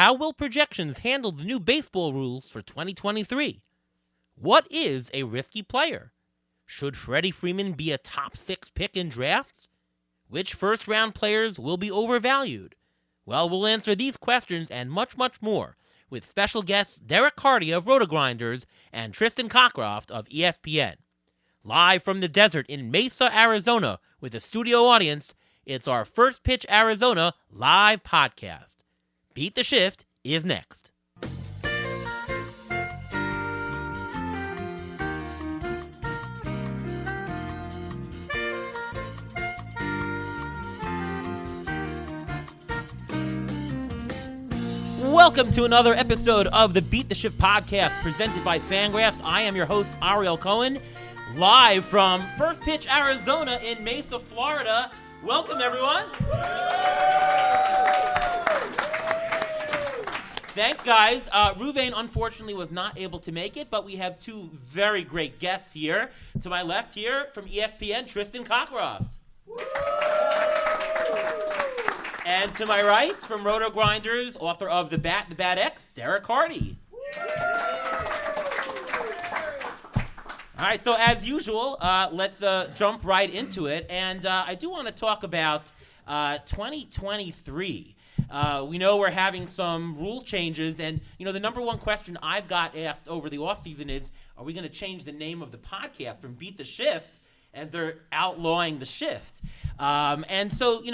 How will projections handle the new baseball rules for 2023? What is a risky player? Should Freddie Freeman be a top 6 pick in drafts? Which first-round players will be overvalued? Well, we'll answer these questions and much, much more with special guests Derek Carty of Roto-Grinders and Tristan Cockcroft of ESPN. Live from the desert in Mesa, Arizona with a studio audience, it's our First Pitch Arizona live podcast. Beat the Shift is next. Welcome to another episode of the Beat the Shift podcast presented by Fangraphs. I am your host, Ariel Cohen, live from First Pitch Arizona in Mesa, Florida. Welcome, everyone. Thanks, guys. Ruvain, unfortunately, was not able to make it, but we have two very great guests here. To my left here from ESPN, Tristan Cockcroft. And to my right, from Roto-Grinders, author of The Bat X, Derek Carty. All right, so as usual, let's jump right into it. And I do want to talk about 2023. We know we're having some rule changes, and the number one question I've got asked over the offseason is, are we going to change the name of the podcast from Beat the Shift, as they're outlawing the shift? And so,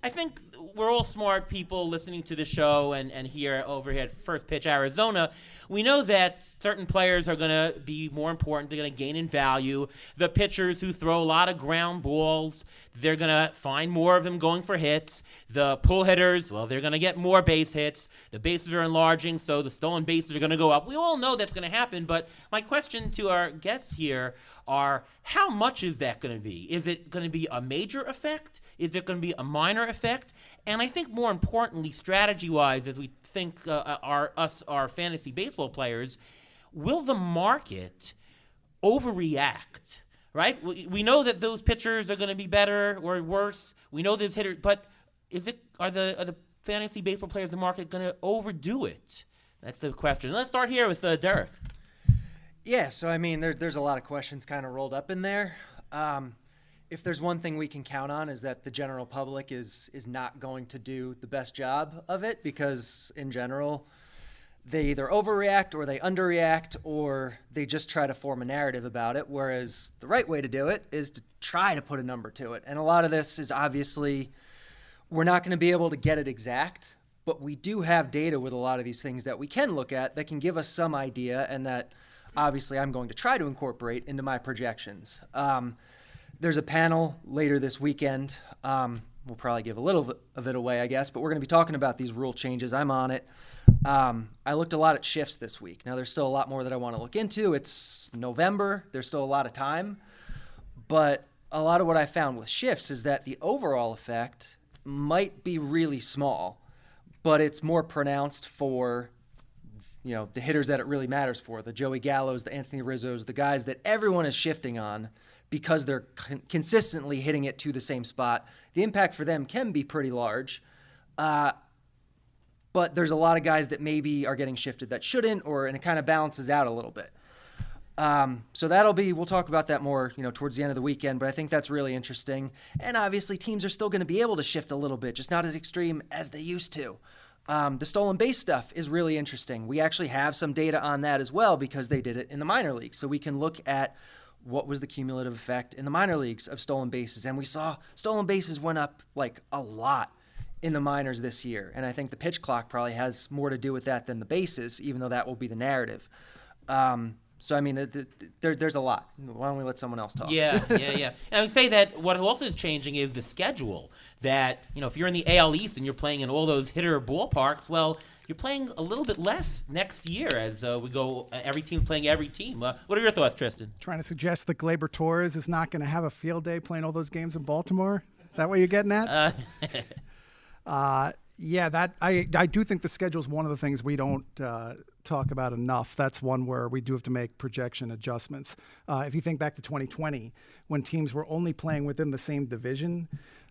I think we're all smart people listening to the show and here over here at First Pitch Arizona. We know that certain players are going to be more important. They're going to gain in value. The pitchers who throw a lot of ground balls, they're going to find more of them going for hits. The pull hitters, well, they're going to get more base hits. The bases are enlarging, so the stolen bases are going to go up. We all know that's going to happen, but my question to our guests here are, how much is that going to be? Is it going to be a major effect? Is it going to be a minor effect? And I think more importantly, strategy-wise, as we think our fantasy baseball players, will the market overreact, right? We know that those pitchers are going to be better or worse. We know there's hitters, but are the fantasy baseball players in the market going to overdo it? That's the question. Let's start here with Derek. Yeah, so there's a lot of questions kind of rolled up in there. If there's one thing we can count on is that the general public is not going to do the best job of it, because in general, they either overreact or they underreact, or they just try to form a narrative about it, whereas the right way to do it is to try to put a number to it. And a lot of this is obviously we're not going to be able to get it exact, but we do have data with a lot of these things that we can look at that can give us some idea, and that obviously I'm going to try to incorporate into my projections. There's a panel later this weekend. We'll probably give a little of it away, I guess, but we're going to be talking about these rule changes. I'm on it. I looked a lot at shifts this week. Now, there's still a lot more that I want to look into. It's November. There's still a lot of time. But a lot of what I found with shifts is that the overall effect might be really small, but it's more pronounced for the hitters that it really matters for, the Joey Gallos, the Anthony Rizzos, the guys that everyone is shifting on because they're consistently hitting it to the same spot. The impact for them can be pretty large, but there's a lot of guys that maybe are getting shifted that shouldn't, and it kind of balances out a little bit. So we'll talk about that more, towards the end of the weekend, but I think that's really interesting. And obviously teams are still going to be able to shift a little bit, just not as extreme as they used to. The stolen base stuff is really interesting. We actually have some data on that as well because they did it in the minor leagues. So we can look at what was the cumulative effect in the minor leagues of stolen bases. And we saw stolen bases went up like a lot in the minors this year. And I think the pitch clock probably has more to do with that than the bases, even though that will be the narrative. There's a lot. Why don't we let someone else talk? Yeah. And I would say that what also is changing is the schedule. That, if you're in the AL East and you're playing in all those hitter ballparks, well, you're playing a little bit less next year as we go, every team playing every team. What are your thoughts, Tristan? Trying to suggest that Gleyber Torres is not going to have a field day playing all those games in Baltimore? That what you're getting at? That I do think the schedule is one of the things we don't talk about enough. That's one where we do have to make projection adjustments. If you think back to 2020, when teams were only playing within the same division,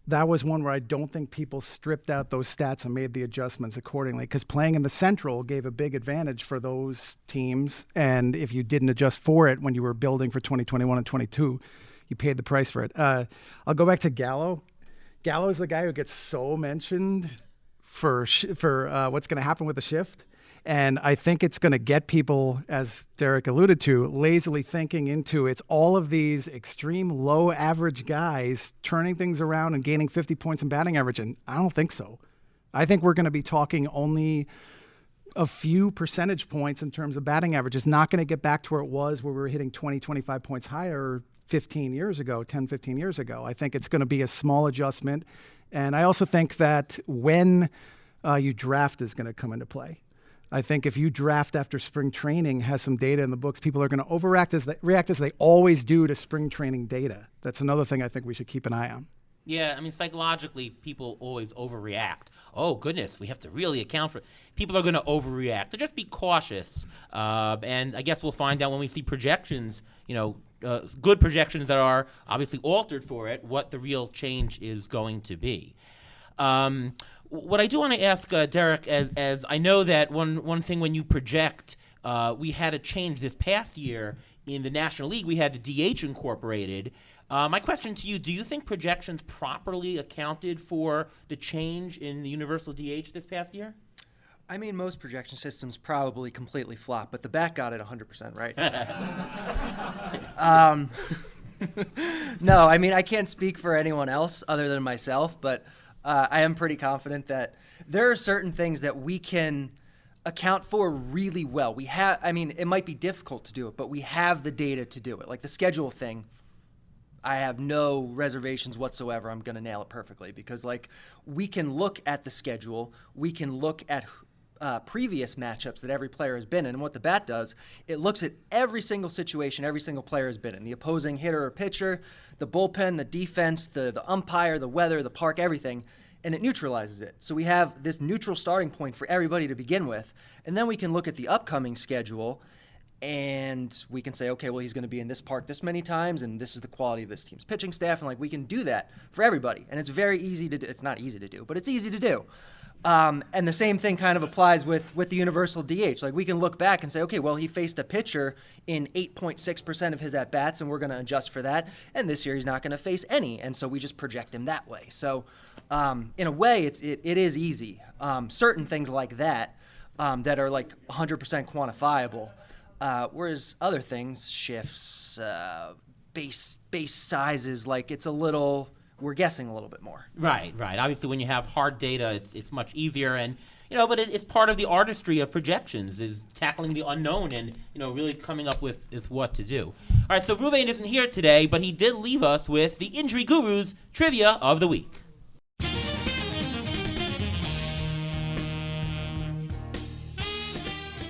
that was one where I don't think people stripped out those stats and made the adjustments accordingly, because playing in the Central gave a big advantage for those teams. And if you didn't adjust for it when you were building for 2021 and 22, you paid the price for it. I'll go back to Gallo. Gallo is the guy who gets so mentioned for what's going to happen with the shift. And I think it's going to get people, as Derek alluded to, lazily thinking into it's all of these extreme low average guys turning things around and gaining 50 points in batting average. And I don't think so. I think we're going to be talking only a few percentage points in terms of batting average. It's not going to get back to where it was, where we were hitting 20, 25 points higher 15 years ago, 10, 15 years ago. I think it's going to be a small adjustment. And I also think that when you draft is going to come into play. I think if you draft after spring training has some data in the books, people are going to overreact as they always do to spring training data. That's another thing I think we should keep an eye on. Yeah, I mean, psychologically, people always overreact. Oh, goodness, we have to really account for it. People are going to overreact. So just be cautious. And I guess we'll find out when we see projections, good projections that are obviously altered for it, what the real change is going to be. What I do want to ask Derek, as I know that one thing when you project, we had a change this past year in the National League. We had the DH incorporated. My question to you, do you think projections properly accounted for the change in the universal DH this past year? I mean, most projection systems probably completely flop, but the bat got it 100% right. No, I mean, I can't speak for anyone else other than myself, but I am pretty confident that there are certain things that we can account for really well. It might be difficult to do it, but we have the data to do it. Like the schedule thing, I have no reservations whatsoever. I'm going to nail it perfectly because we can look at the schedule. We can look at previous matchups that every player has been in. And what the bat does, it looks at every single situation every single player has been in. The opposing hitter or pitcher, the bullpen, the defense, the umpire, the weather, the park, everything, and it neutralizes it. So we have this neutral starting point for everybody to begin with. And then we can look at the upcoming schedule and we can say, okay, well, he's going to be in this park this many times, and this is the quality of this team's pitching staff. And we can do that for everybody. And it's very easy to do. It's not easy to do, but it's easy to do. And the same thing kind of applies with the universal DH. We can look back and say, okay, well, he faced a pitcher in 8.6% of his at-bats, and we're going to adjust for that. And this year he's not going to face any, and so we just project him that way. So in a way, it is easy. Certain things like that that are 100% quantifiable, whereas other things, shifts, base sizes, it's a little... we're guessing a little bit more. Right. Obviously, when you have hard data, it's much easier, and but it's part of the artistry of projections is tackling the unknown and really coming up with what to do. All right, so Ruvain isn't here today, but he did leave us with the Injury Guru's Trivia of the Week.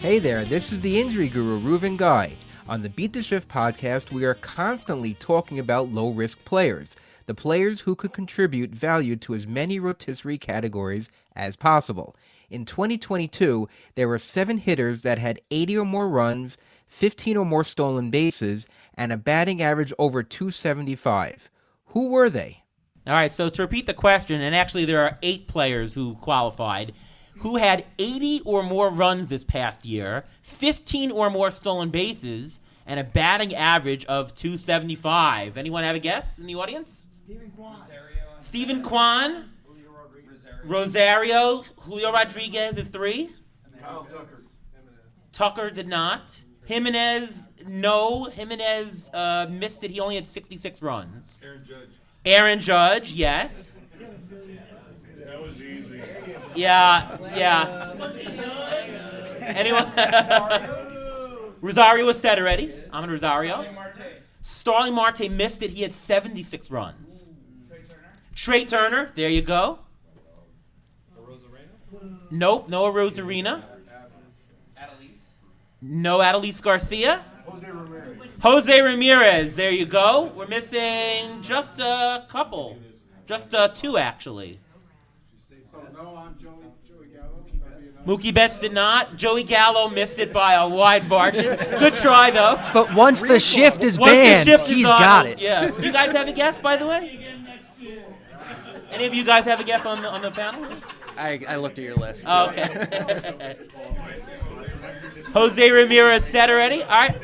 Hey there, this is the Injury Guru, Reuven Guy. On the Beat the Shift podcast, we are constantly talking about low-risk players. The players who could contribute value to as many rotisserie categories as possible. In 2022, there were 7 hitters that had 80 or more runs, 15 or more stolen bases, and a batting average over 275. Who were they? All right, so to repeat the question, and actually there are 8 players who qualified, who had 80 or more runs this past year, 15 or more stolen bases, and a batting average of 275. Anyone have a guess in the audience? Stephen Kwan. Rosario. Julio Rodriguez is 3. Kyle Tucker. Tucker did not. Jimenez, no. Jimenez missed it. He only had 66 runs. Aaron Judge, yes. That was easy. Yeah. Anyone? Rosario was said already. I'm in Rosario. Starling Marte missed it. He had 76 runs. Trey Turner, there you go. Nope, Noah Rosarina. No Adelise Garcia. Jose Ramirez, there you go. We're missing just a couple. Just 2, actually. Mookie Betts did not. Joey Gallo missed it by a wide margin. Good try, though. But once the shift is banned, he's got it. Yeah. You guys have a guess, by the way? Any of you guys have a guess on the panel? I looked at your list. So. Oh, okay. Jose Ramirez set already. All right.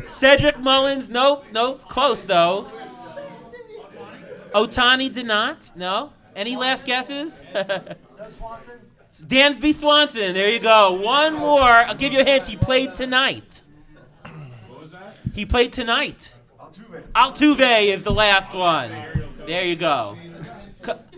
Cedric Mullins, nope, close though. Ohtani did not. No. Any last guesses? Dansby Swanson. There you go. One more. I'll give you a hint. He played tonight. What was that? He played tonight. Altuve is the last one. There you go.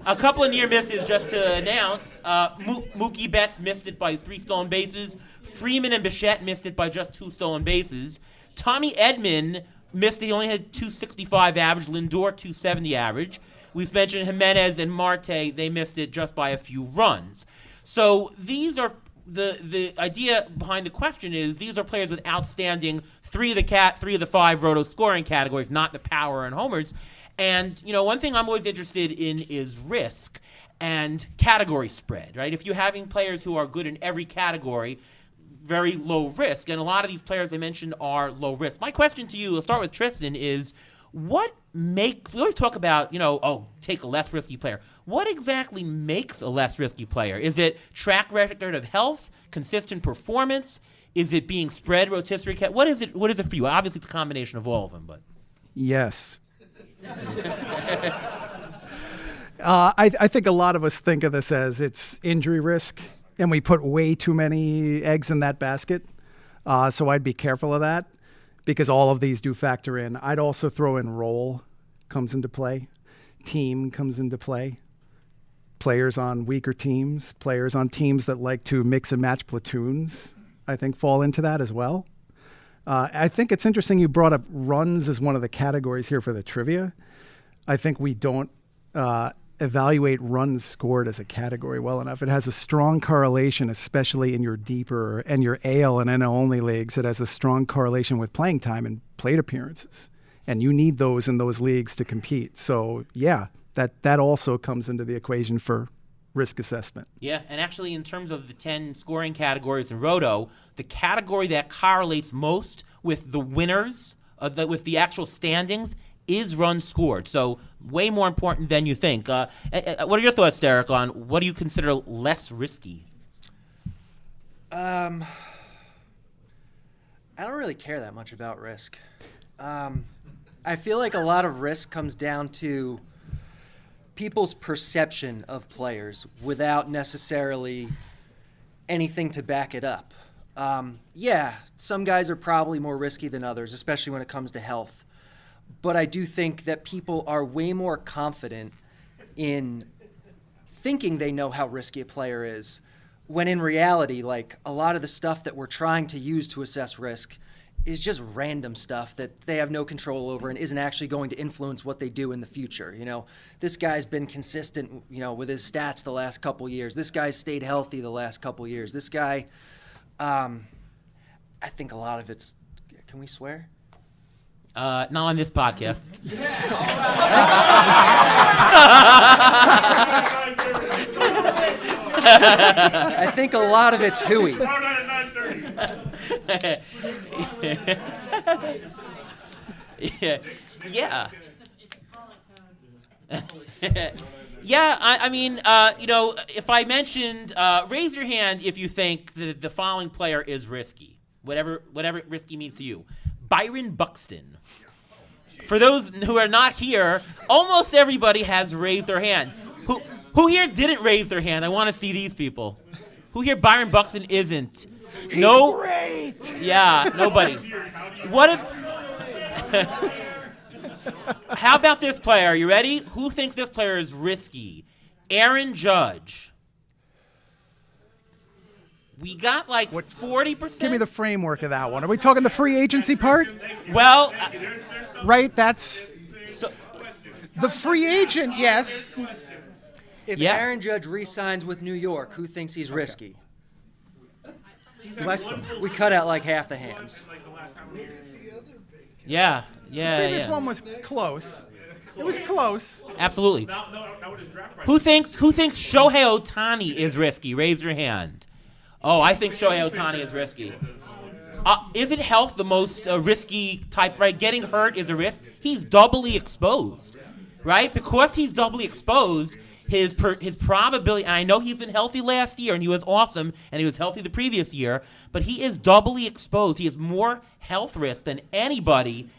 A couple of near misses just to announce. Mookie Betts missed it by 3 stolen bases. Freeman and Bichette missed it by just 2 stolen bases. Tommy Edman missed it. He only had 265 average. Lindor 270 average. We've mentioned Jimenez and Marte. They missed it just by a few runs. So these are the idea behind the question is these are players with outstanding 3 of the 5 roto scoring categories, not the power and homers. And, one thing I'm always interested in is risk and category spread, right? If you're having players who are good in every category, very low risk. And a lot of these players I mentioned are low risk. My question to you, I'll start with Tristan, is what makes, we always talk about, take a less risky player. What exactly makes a less risky player? Is it track record of health, consistent performance? Is it being spread rotisserie? What is it for you? Obviously, it's a combination of all of them, but. Yes. I think a lot of us think of this as it's injury risk, and we put way too many eggs in that basket. So I'd be careful of that because all of these do factor in. I'd also throw in role comes into play. Team comes into play. Players on weaker teams, players on teams that like to mix and match platoons, I think fall into that as well. I think it's interesting you brought up runs as one of the categories here for the trivia. I think we don't evaluate runs scored as a category well enough. It has a strong correlation, especially in your deeper and your AL and NL only leagues. It has a strong correlation with playing time and plate appearances. And you need those in those leagues to compete. So, yeah, that also comes into the equation for risk assessment. Yeah, and actually in terms of the 10 scoring categories in Roto, the category that correlates most with the winners, with the actual standings, is runs scored. So way more important than you think. What are your thoughts, Derek, on what do you consider less risky? I don't really care that much about risk. I feel like a lot of risk comes down to people's perception of players without necessarily anything to back it up. Yeah, some guys are probably more risky than others, especially when it comes to health. But I do think that people are way more confident in thinking they know how risky a player is, when in reality, like, a lot of the stuff that we're trying to use to assess risk is just random stuff that they have no control over and isn't actually going to influence what they do in the future. This guy's been consistent, with his stats the last couple years. This guy's stayed healthy the last couple years. This guy, I think a lot of it's, can we swear? Not on this podcast. I think a lot of it's hooey. Yeah. Yeah, I mean, if I mentioned, raise your hand if you think the following player is risky, whatever risky means to you. Byron Buxton. For those who are not here, almost everybody has raised their hand. Who here didn't raise their hand? I want to see these people. Who here Byron Buxton isn't? He's great. Yeah, nobody. How about this player? You ready? Who thinks this player is risky? Aaron Judge. We got like 40%. Give me the framework of that one. Are we talking the free agency part? Well, right, that's the free agent, yes. If Aaron Judge re-signs with New York, who thinks he's risky? Less than. We cut out like half the hands. Yeah. The previous one was close. It was close. Absolutely. Who thinks Shohei Ohtani is risky? Raise your hand. Oh, I think Shohei Ohtani is risky. Isn't health the most risky type, right? Getting hurt is a risk. He's doubly exposed. right? Because he's doubly exposed, his probability, and I know he's been healthy last year, and he was awesome, and he was healthy the previous year, but he is doubly exposed. He has more health risk than anybody.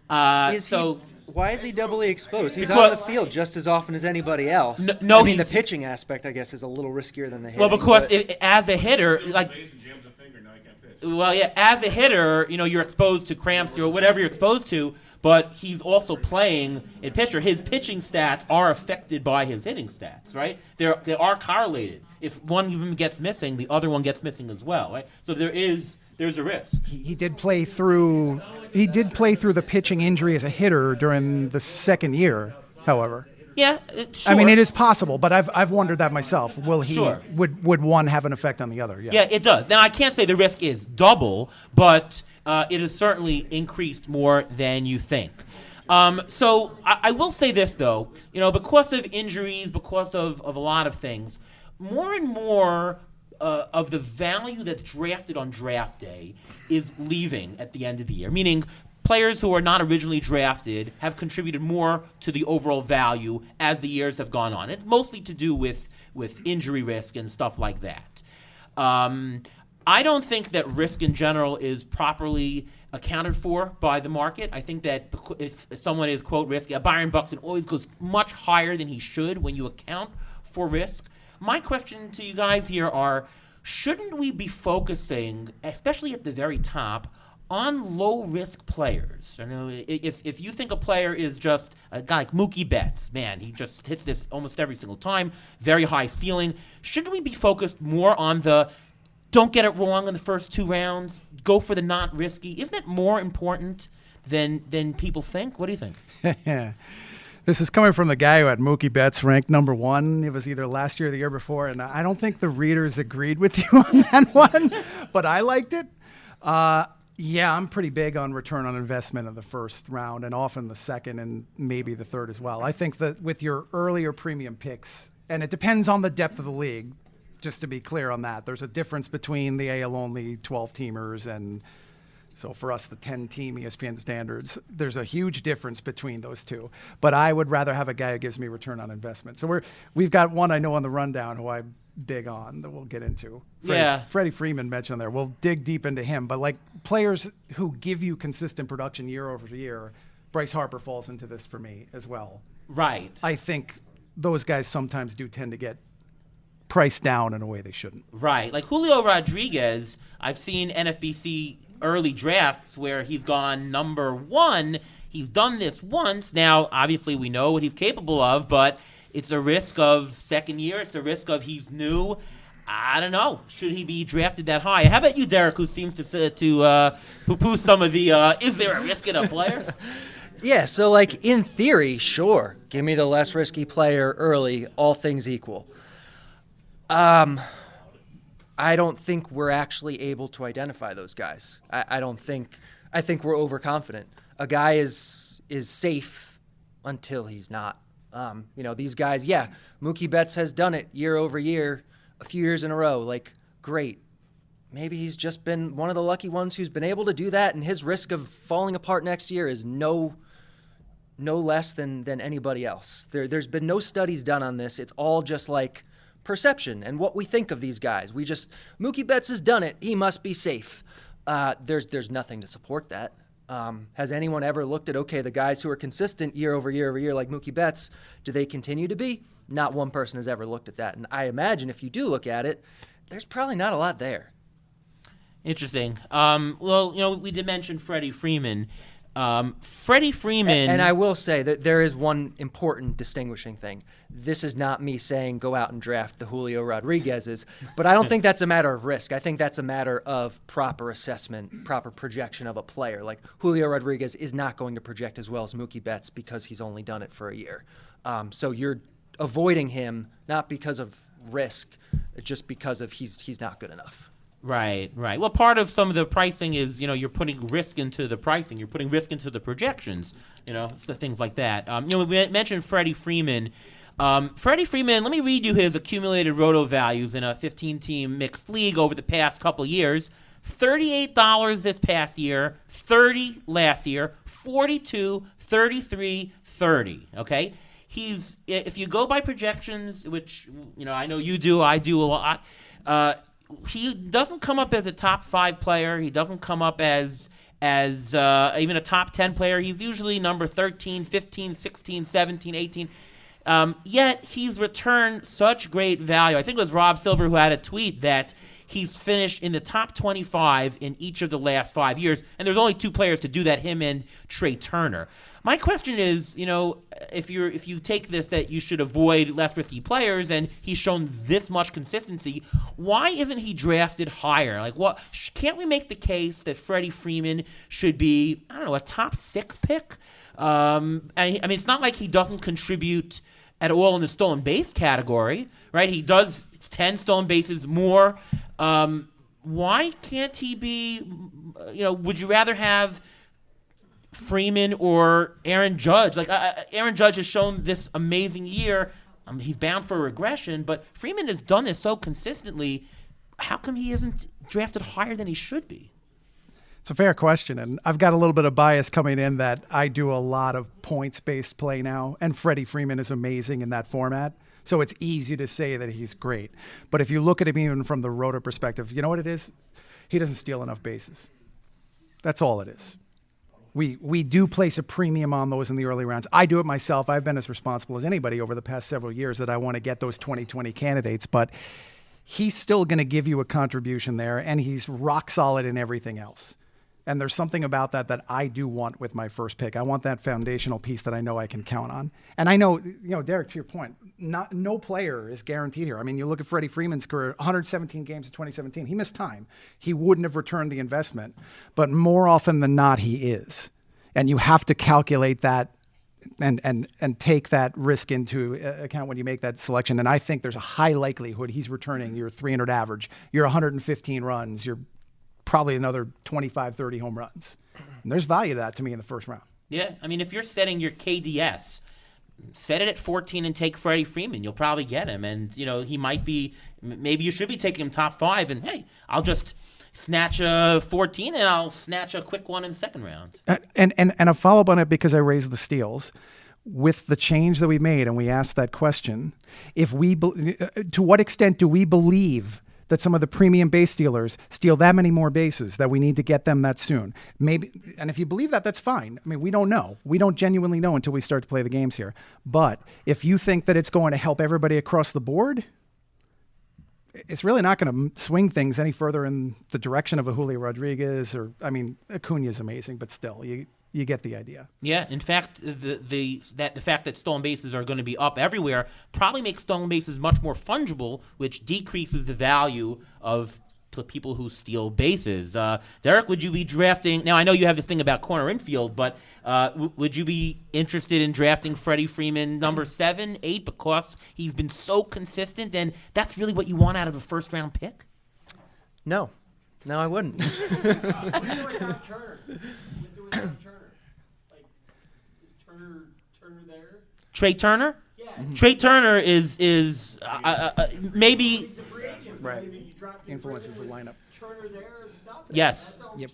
Why is he doubly exposed? He's Because- on the field just as often as anybody else. No, I mean, the he's- pitching aspect, I guess, is a little riskier than the hitting. Well, because but- as a hitter, like, Base and jams a finger, now he can't pitch. well, yeah, as a hitter, you're exposed to cramps or whatever you're exposed to, but he's also playing a pitcher. His pitching stats are affected by his hitting stats, right? They are correlated. If one of them gets missing, the other one gets missing as well, right? So there's a risk. He did play through the pitching injury as a hitter during the second year, however. Yeah, sure. I mean, it is possible, but I've wondered that myself. Will he Sure. would one have an effect on the other? Yeah, it does. Now, I can't say the risk is double, but it is certainly increased more than you think. So I will say this, though. Because of injuries, because of a lot of things, more and more of the value that's drafted on draft day is leaving at the end of the year, meaning players who are not originally drafted have contributed more to the overall value as the years have gone on. It's mostly to do with injury risk and stuff like that. I don't think that risk in general is properly accounted for by the market. I think that if someone is, quote, risky, Byron Buxton always goes much higher than he should when you account for risk. My question to you guys here are, shouldn't we be focusing, especially at the very top, on low-risk players? If you think a player is just a guy like Mookie Betts, man, he just hits this almost every single time, very high ceiling. Shouldn't we be focused more on the don't get it wrong in the first two rounds, go for the not risky? Isn't that more important than people think? What do you think? This is coming from the guy who had Mookie Betts ranked number one. It was either last year or the year before, and I don't think the readers agreed with you on that one, but I liked it. Yeah, I'm pretty big on return on investment in the first round and often the second and maybe the third as well. I think that with your earlier premium picks, and it depends on the depth of the league, just to be clear on that, there's a difference between the AL only 12 teamers and so for us, the 10-team ESPN standards, there's a huge difference between those two. But I would rather have a guy who gives me return on investment. So we've got one I know on the rundown who I'm big on that we'll get into. Freddie Freeman mentioned there. We'll dig deep into him. But like players who give you consistent production year over year, Bryce Harper falls into this for me as well. Right. I think those guys sometimes do tend to get priced down in a way they shouldn't. Right. Like Julio Rodriguez, I've seen NFBC early drafts where he's gone number one. He's done this once. Now, obviously, we know what he's capable of, but it's a risk of second year. It's a risk of he's new. I don't know. Should he be drafted that high? How about you, Derek, who seems to poo-poo some of the, is there a risk in a player? Yeah, so like in theory, sure. Give me the less risky player early, all things equal. I don't think we're actually able to identify those guys. I think we're overconfident. A guy is safe until he's not. These guys, yeah, Mookie Betts has done it year over year, a few years in a row. Like, great. Maybe he's just been one of the lucky ones who's been able to do that, and his risk of falling apart next year is no less than anybody else. There's been no studies done on this. It's all just like perception and what we think of these guys. Mookie Betts has done it. He must be safe. There's nothing to support that. Has anyone ever looked at, okay, the guys who are consistent year over year like Mookie Betts, do they continue to be? Not one person has ever looked at that. And I imagine if you do look at it, there's probably not a lot there. Interesting. We did mention Freddie Freeman. Freddie Freeman. And I will say that there is one important distinguishing thing. This is not me saying go out and draft the Julio Rodriguez's, but I don't think that's a matter of risk. I think that's a matter of proper assessment, proper projection of a player. Like Julio Rodriguez is not going to project as well as Mookie Betts because he's only done it for a year. So you're avoiding him not because of risk, just because of he's not good enough. Right. Well, part of some of the pricing is, you're putting risk into the pricing. You're putting risk into the projections, so things like that. We mentioned Freddie Freeman. Freddie Freeman, let me read you his accumulated roto values in a 15-team mixed league over the past couple of years. $38 this past year, $30 last year, $42, $33, $30, okay? if you go by projections, which I know you do, I do a lot. He doesn't come up as a top 5 player. He doesn't come up as even a top 10 player. He's usually number 13, 15, 16, 17, 18. Yet he's returned such great value. I think it was Rob Silver who had a tweet that he's finished in the top 25 in each of the last 5 years, and there's only 2 players to do that, him and Trey Turner. My question is, if you take this that you should avoid less risky players, and he's shown this much consistency, why isn't he drafted higher? Like, what can't we make the case that Freddie Freeman should be, a top 6 pick? It's not like he doesn't contribute at all in the stolen base category, right? He does 10 stolen bases more. Why can't he be, would you rather have Freeman or Aaron Judge? Like, Aaron Judge has shown this amazing year. He's bound for regression, but Freeman has done this so consistently. How come he isn't drafted higher than he should be? It's a fair question, and I've got a little bit of bias coming in that I do a lot of points-based play now, and Freddie Freeman is amazing in that format. So it's easy to say that he's great. But if you look at him even from the roto perspective, you know what it is? He doesn't steal enough bases. That's all it is. We do place a premium on those in the early rounds. I do it myself. I've been as responsible as anybody over the past several years that I want to get those 2020 candidates. But he's still going to give you a contribution there, and he's rock solid in everything else. And there's something about that I do want with my first pick. I want that foundational piece that I know I can count on. And I know, Derek, to your point, no player is guaranteed here. I mean, you look at Freddie Freeman's career, 117 games in 2017. He missed time. He wouldn't have returned the investment. But more often than not, he is. And you have to calculate that and take that risk into account when you make that selection. And I think there's a high likelihood he's returning your 300 average, your 115 runs, your probably another 25, 30 home runs. And there's value to that to me in the first round. Yeah, if you're setting your KDS, set it at 14 and take Freddie Freeman. You'll probably get him. And, he might be, maybe you should be taking him top 5. And, hey, I'll just snatch a 14 and I'll snatch a quick one in the second round. And a follow-up on it because I raised the steals. With the change that we made, and we asked that question, to what extent do we believe that some of the premium base stealers steal that many more bases that we need to get them that soon? Maybe, and if you believe that, that's fine. We don't know. We don't genuinely know until we start to play the games here. But if you think that it's going to help everybody across the board, it's really not going to swing things any further in the direction of a Julio Rodriguez Acuna is amazing, but still, you get the idea. Yeah, in fact, the fact that stolen bases are going to be up everywhere probably makes stolen bases much more fungible, which decreases the value of people who steal bases. Derek, would you be drafting? Now, I know you have this thing about corner infield, but would you be interested in drafting Freddie Freeman number 7, 8, because he's been so consistent, and that's really what you want out of a first-round pick? No, I wouldn't. Turner there? Trey Turner? Yeah. Mm-hmm. Trey Turner is maybe. Right. Influences the lineup. Turner there? Yes. Yep.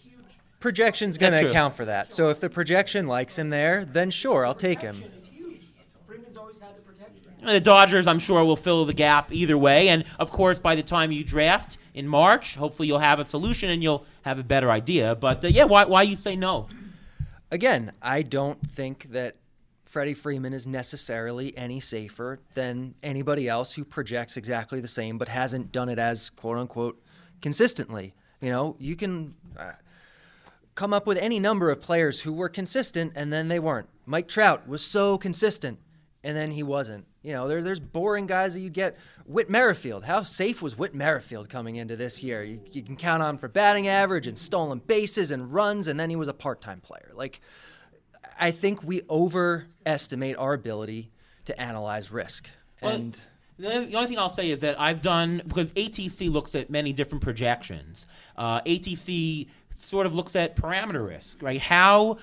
Projection's going That's to true. account for that. So if the projection likes him there, then sure, I'll take him. It's huge. Freeman's always had the protection. The Dodgers, I'm sure, will fill the gap either way. And, of course, by the time you draft in March, hopefully you'll have a solution and you'll have a better idea. But, why you say no? Again, I don't think that Freddie Freeman is necessarily any safer than anybody else who projects exactly the same but hasn't done it as quote-unquote consistently. You can come up with any number of players who were consistent and then they weren't. Mike Trout was so consistent and then he wasn't. There's boring guys that you get. Whit Merrifield. How safe was Whit Merrifield coming into this year? You can count on for batting average and stolen bases and runs, and then he was a part-time player. I think we overestimate our ability to analyze risk. And the only thing I'll say is that I've done, because ATC looks at many different projections. ATC sort of looks at parameter risk, right? How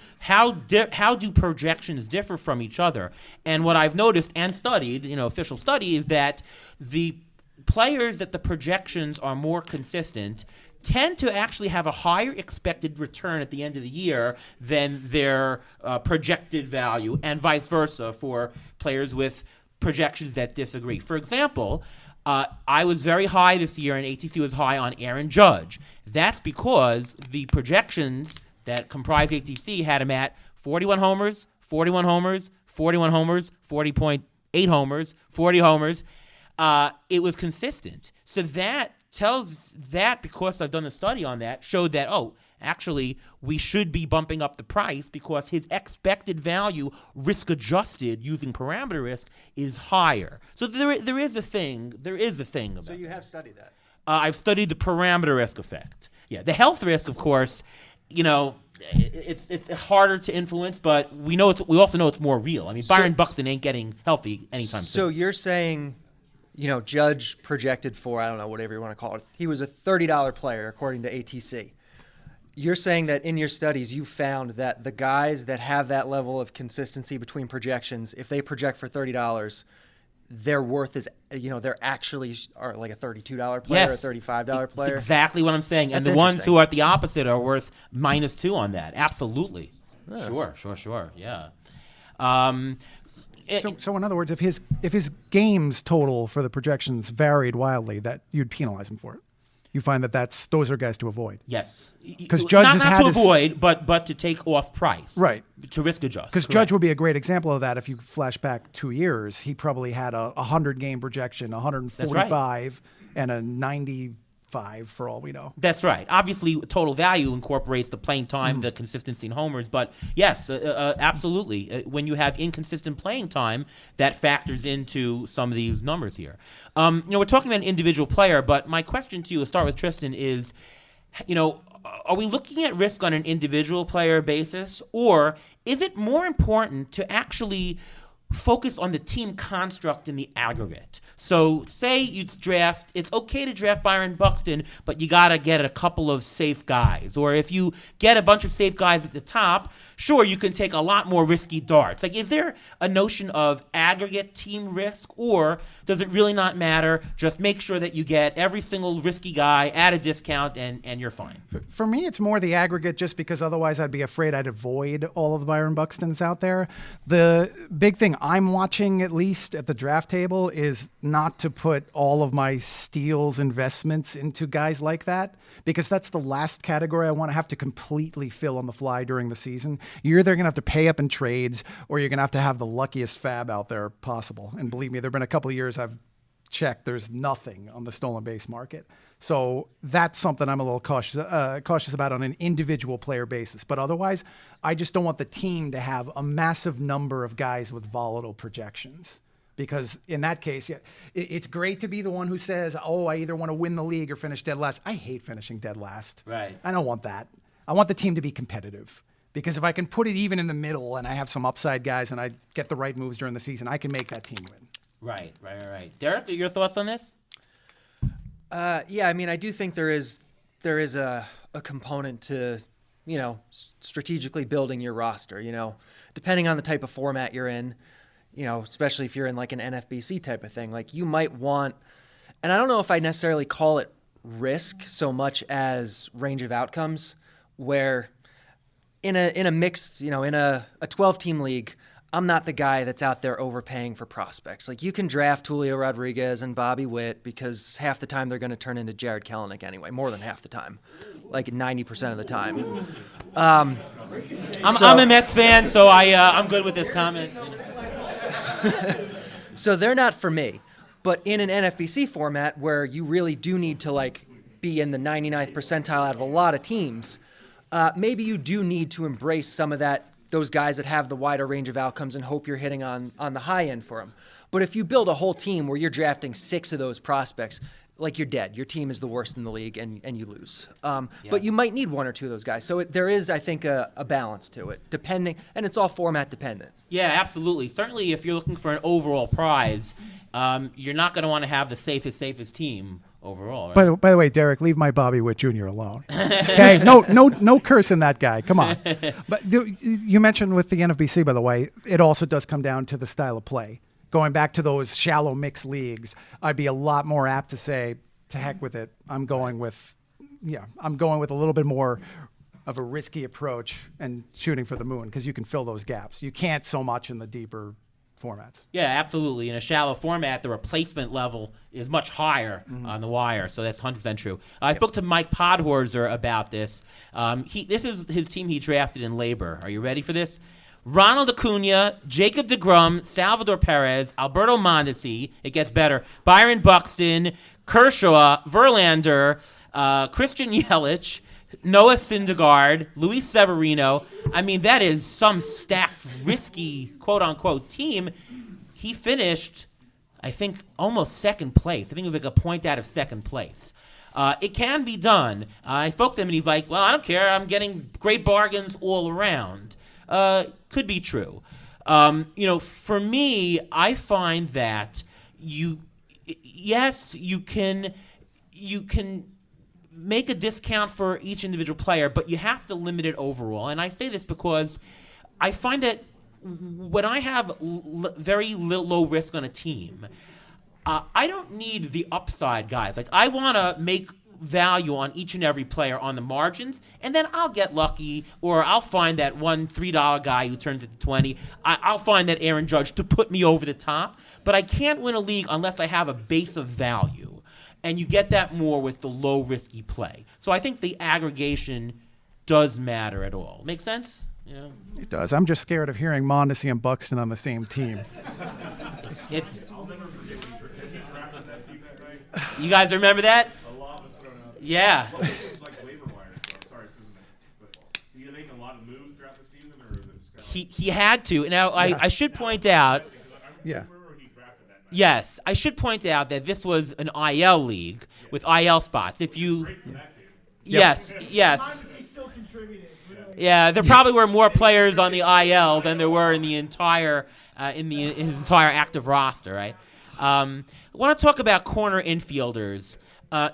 do projections differ from each other? And what I've noticed and studied, official study, is that the players that the projections are more consistent tend to actually have a higher expected return at the end of the year than their projected value, and vice versa for players with projections that disagree. For example, I was very high this year, and ATC was high on Aaron Judge. That's because the projections that comprise ATC had him at 41 homers, 41 homers, 41 homers, 40.8 homers, 40 homers. It was consistent. So that tells that, because I've done a study on that, showed that, actually, we should be bumping up the price because his expected value, risk-adjusted, using parameter risk, is higher. So there is a thing. There is a thing about So you have studied that. I've studied the parameter risk effect. Yeah, the health risk, of course, it's harder to influence, but we also know it's more real. I mean, Byron Buxton ain't getting healthy anytime soon. So you're saying, Judge projected for, I don't know, whatever you want to call it. He was a $30 player according to ATC. You're saying that in your studies you found that the guys that have that level of consistency between projections, if they project for $30, their worth is, they're actually are like a $32 player, Yes. a $35 player. That's exactly what I'm saying. That's and the ones interesting. who are at the opposite are worth -2 on that. Absolutely. Sure. Yeah. So in other words, if his games total for the projections varied wildly, that you'd penalize him for it. You find that those are guys to avoid. Yes. 'Cause Judge not has had to his- avoid, but to take off price. Right. To risk adjust. Because Judge would be a great example of that. If you flash back 2 years, he probably had a 100-game projection, 145, and a 95 for all we know. That's right. Obviously, total value incorporates the playing time, the consistency in homers. But yes, absolutely. When you have inconsistent playing time, that factors into some of these numbers here. We're talking about an individual player, but my question to you, let's start with Tristan, is, are we looking at risk on an individual player basis, or is it more important to actually focus on the team construct in the aggregate? So say you draft, it's okay to draft Byron Buxton, but you got to get a couple of safe guys. Or if you get a bunch of safe guys at the top, sure, you can take a lot more risky darts. Like, is there a notion of aggregate team risk, or does it really not matter? Just make sure that you get every single risky guy at a discount and you're fine. For me, it's more the aggregate, just because otherwise I'd be afraid I'd avoid all of the Byron Buxtons out there. The big thing I'm watching, at least at the draft table, is not to put all of my steals investments into guys like that, because that's the last category I want to have to completely fill on the fly during the season. You're either going to have to pay up in trades, or you're going to have the luckiest fab out there possible. And believe me, there have been a couple of years I've checked, there's nothing on the stolen base market. So that's something I'm a little cautious about on an individual player basis. But otherwise, I just don't want the team to have a massive number of guys with volatile projections. Because in that case, it's great to be the one who says, I either want to win the league or finish dead last. I hate finishing dead last. Right. I don't want that. I want the team to be competitive. Because if I can put it even in the middle and I have some upside guys and I get the right moves during the season, I can make that team win. Right. Derek, your thoughts on this? Yeah, I mean, I do think there is a component to, strategically building your roster, depending on the type of format you're in, especially if you're in like an NFBC type of thing. Like, you might want, and I don't know if I necessarily call it risk so much as range of outcomes, where in a mixed, in a 12-team league, I'm not the guy that's out there overpaying for prospects. Like, you can draft Julio Rodriguez and Bobby Witt because half the time they're going to turn into Jared Kelenic anyway, more than half the time, like 90% of the time. I'm a Mets fan, so I'm good with this comment. So they're not for me. But in an NFBC format where you really do need to be in the 99th percentile out of a lot of teams, maybe you do need to embrace some of those guys that have the wider range of outcomes and hope you're hitting on the high end for them. But if you build a whole team where you're drafting 6 of those prospects, you're dead. Your team is the worst in the league and you lose. But you might need 1 or 2 of those guys. So there is, I think, a balance to it, depending, and it's all format dependent. Yeah, absolutely. Certainly, if you're looking for an overall prize, you're not going to want to have the safest team overall. Right? By the way, Derek, leave my Bobby Witt Jr. alone. Okay, no curse in that guy. Come on. But you mentioned with the NFBC, by the way, it also does come down to the style of play. going back to those shallow mixed leagues, I'd be a lot more apt to say, to heck with it. I'm going with a little bit more of a risky approach and shooting for the moon, because you can fill those gaps. You can't so much in the deeper formats. Yeah, absolutely. In a shallow format, the replacement level is much higher on the wire, so that's 100% true. I spoke to Mike Podhorzer about this. This is his team he drafted in labor. Are you ready for this? Ronald Acuna, Jacob deGrom, Salvador Perez, Alberto Mondesi, it gets better, Byron Buxton, Kershaw, Verlander, Christian Yelich, Noah Syndergaard, Luis Severino. I mean, that is some stacked, risky, quote-unquote team. He finished, I think, almost second place. I think it was like a point out of second place. It can be done. I spoke to him, and he's like, well, I don't care. I'm getting great bargains all around. Could be true. For me, I find that you can make a discount for each individual player, but you have to limit it overall. And I say this because I find that when I have very low risk on a team, I don't need the upside guys. Like, I want to make value on each and every player on the margins, and then I'll get lucky, or I'll find that one $3 guy who turns into 20. I'll find that Aaron Judge to put me over the top, but I can't win a league unless I have a base of value. And you get that more with the low risky play. So I think the aggregation does matter at all. Make sense? Yeah. It does. I'm just scared of hearing Mondesi and Buxton on the same team. It's I'll never forget when he drafted that team that night. you guys remember that? A lot was thrown out. Yeah. Well, it was like waiver wire stuff. Sorry, this isn't it. But did he make a lot of moves throughout the season, or is it just kind of He had to. Now I should point out. Yeah. remember he drafted that night? Yes, I should point out that this was an IL league with IL spots. If you, Great for that team. yes, Mondesi still contributed. Really. yeah, there probably were more players on the IL than there were in the entire in his entire active roster. Right. I want to talk about corner infielders.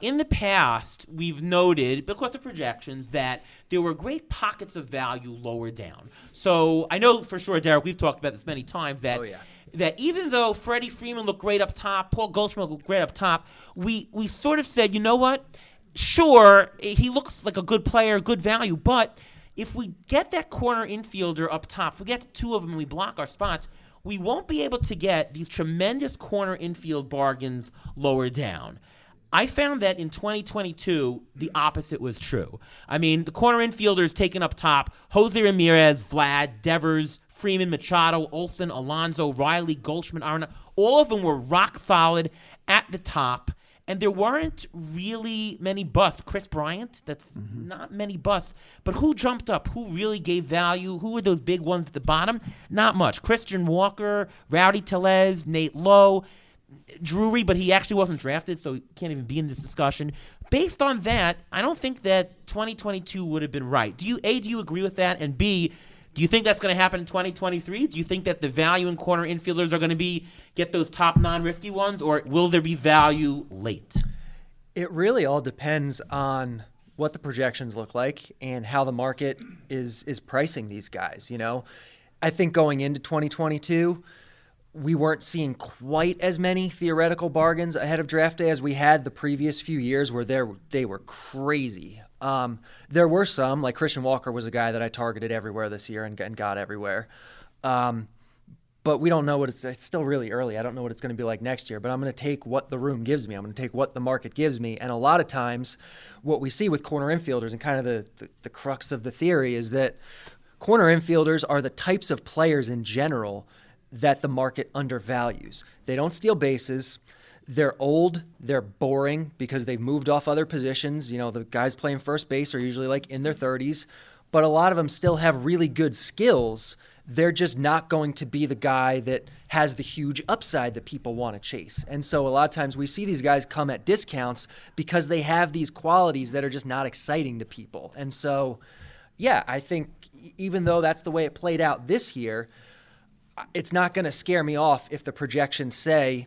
In the past, we've noted, because of projections, that there were great pockets of value lower down. So I know for sure, Derek, we've talked about this many times, that that even though Freddie Freeman looked great up top, Paul Goldschmidt looked great up top, we sort of said, you know what? Sure, he looks like a good player, good value, but if we get that corner infielder up top, if we get two of them and we block our spots, we won't be able to get these tremendous corner infield bargains lower down. I found that in 2022, the opposite was true. I mean, the corner infielders taken up top, Jose Ramirez, Vlad, Devers, Freeman, Machado, Olsen, Alonso, Riley, Goldschmidt, Arna, all of them were rock solid at the top, and there weren't really many busts. Chris Bryant, that's not many busts, but who jumped up? Who really gave value? Who were those big ones at the bottom? Not much. Christian Walker, Rowdy Tellez, Nate Lowe, Drury, but he actually wasn't drafted, so he can't even be in this discussion. Based on that, I don't think that 2022 would have been right. Do you agree with that? And B, do you think that's going to happen in 2023? Do you think that the value in corner infielders are going to get those top non-risky ones, or will there be value late? It really all depends on what the projections look like and how the market is pricing these guys. I think going into 2022, we weren't seeing quite as many theoretical bargains ahead of draft day as we had the previous few years, where they were crazy. There were some, like Christian Walker was a guy that I targeted everywhere this year and got everywhere. But we don't know it's still really early. I don't know what it's going to be like next year, but I'm going to take what the room gives me. I'm going to take what the market gives me. And a lot of times what we see with corner infielders, and kind of the crux of the theory, is that corner infielders are the types of players in general that the market undervalues. They don't steal bases. They're old. They're boring because they've moved off other positions. The guys playing first base are usually like in their 30s, but a lot of them still have really good skills. They're just not going to be the guy that has the huge upside that people want to chase. And so a lot of times we see these guys come at discounts because they have these qualities that are just not exciting to people. And so, yeah, I think even though that's the way it played out this year, it's not going to scare me off if the projections say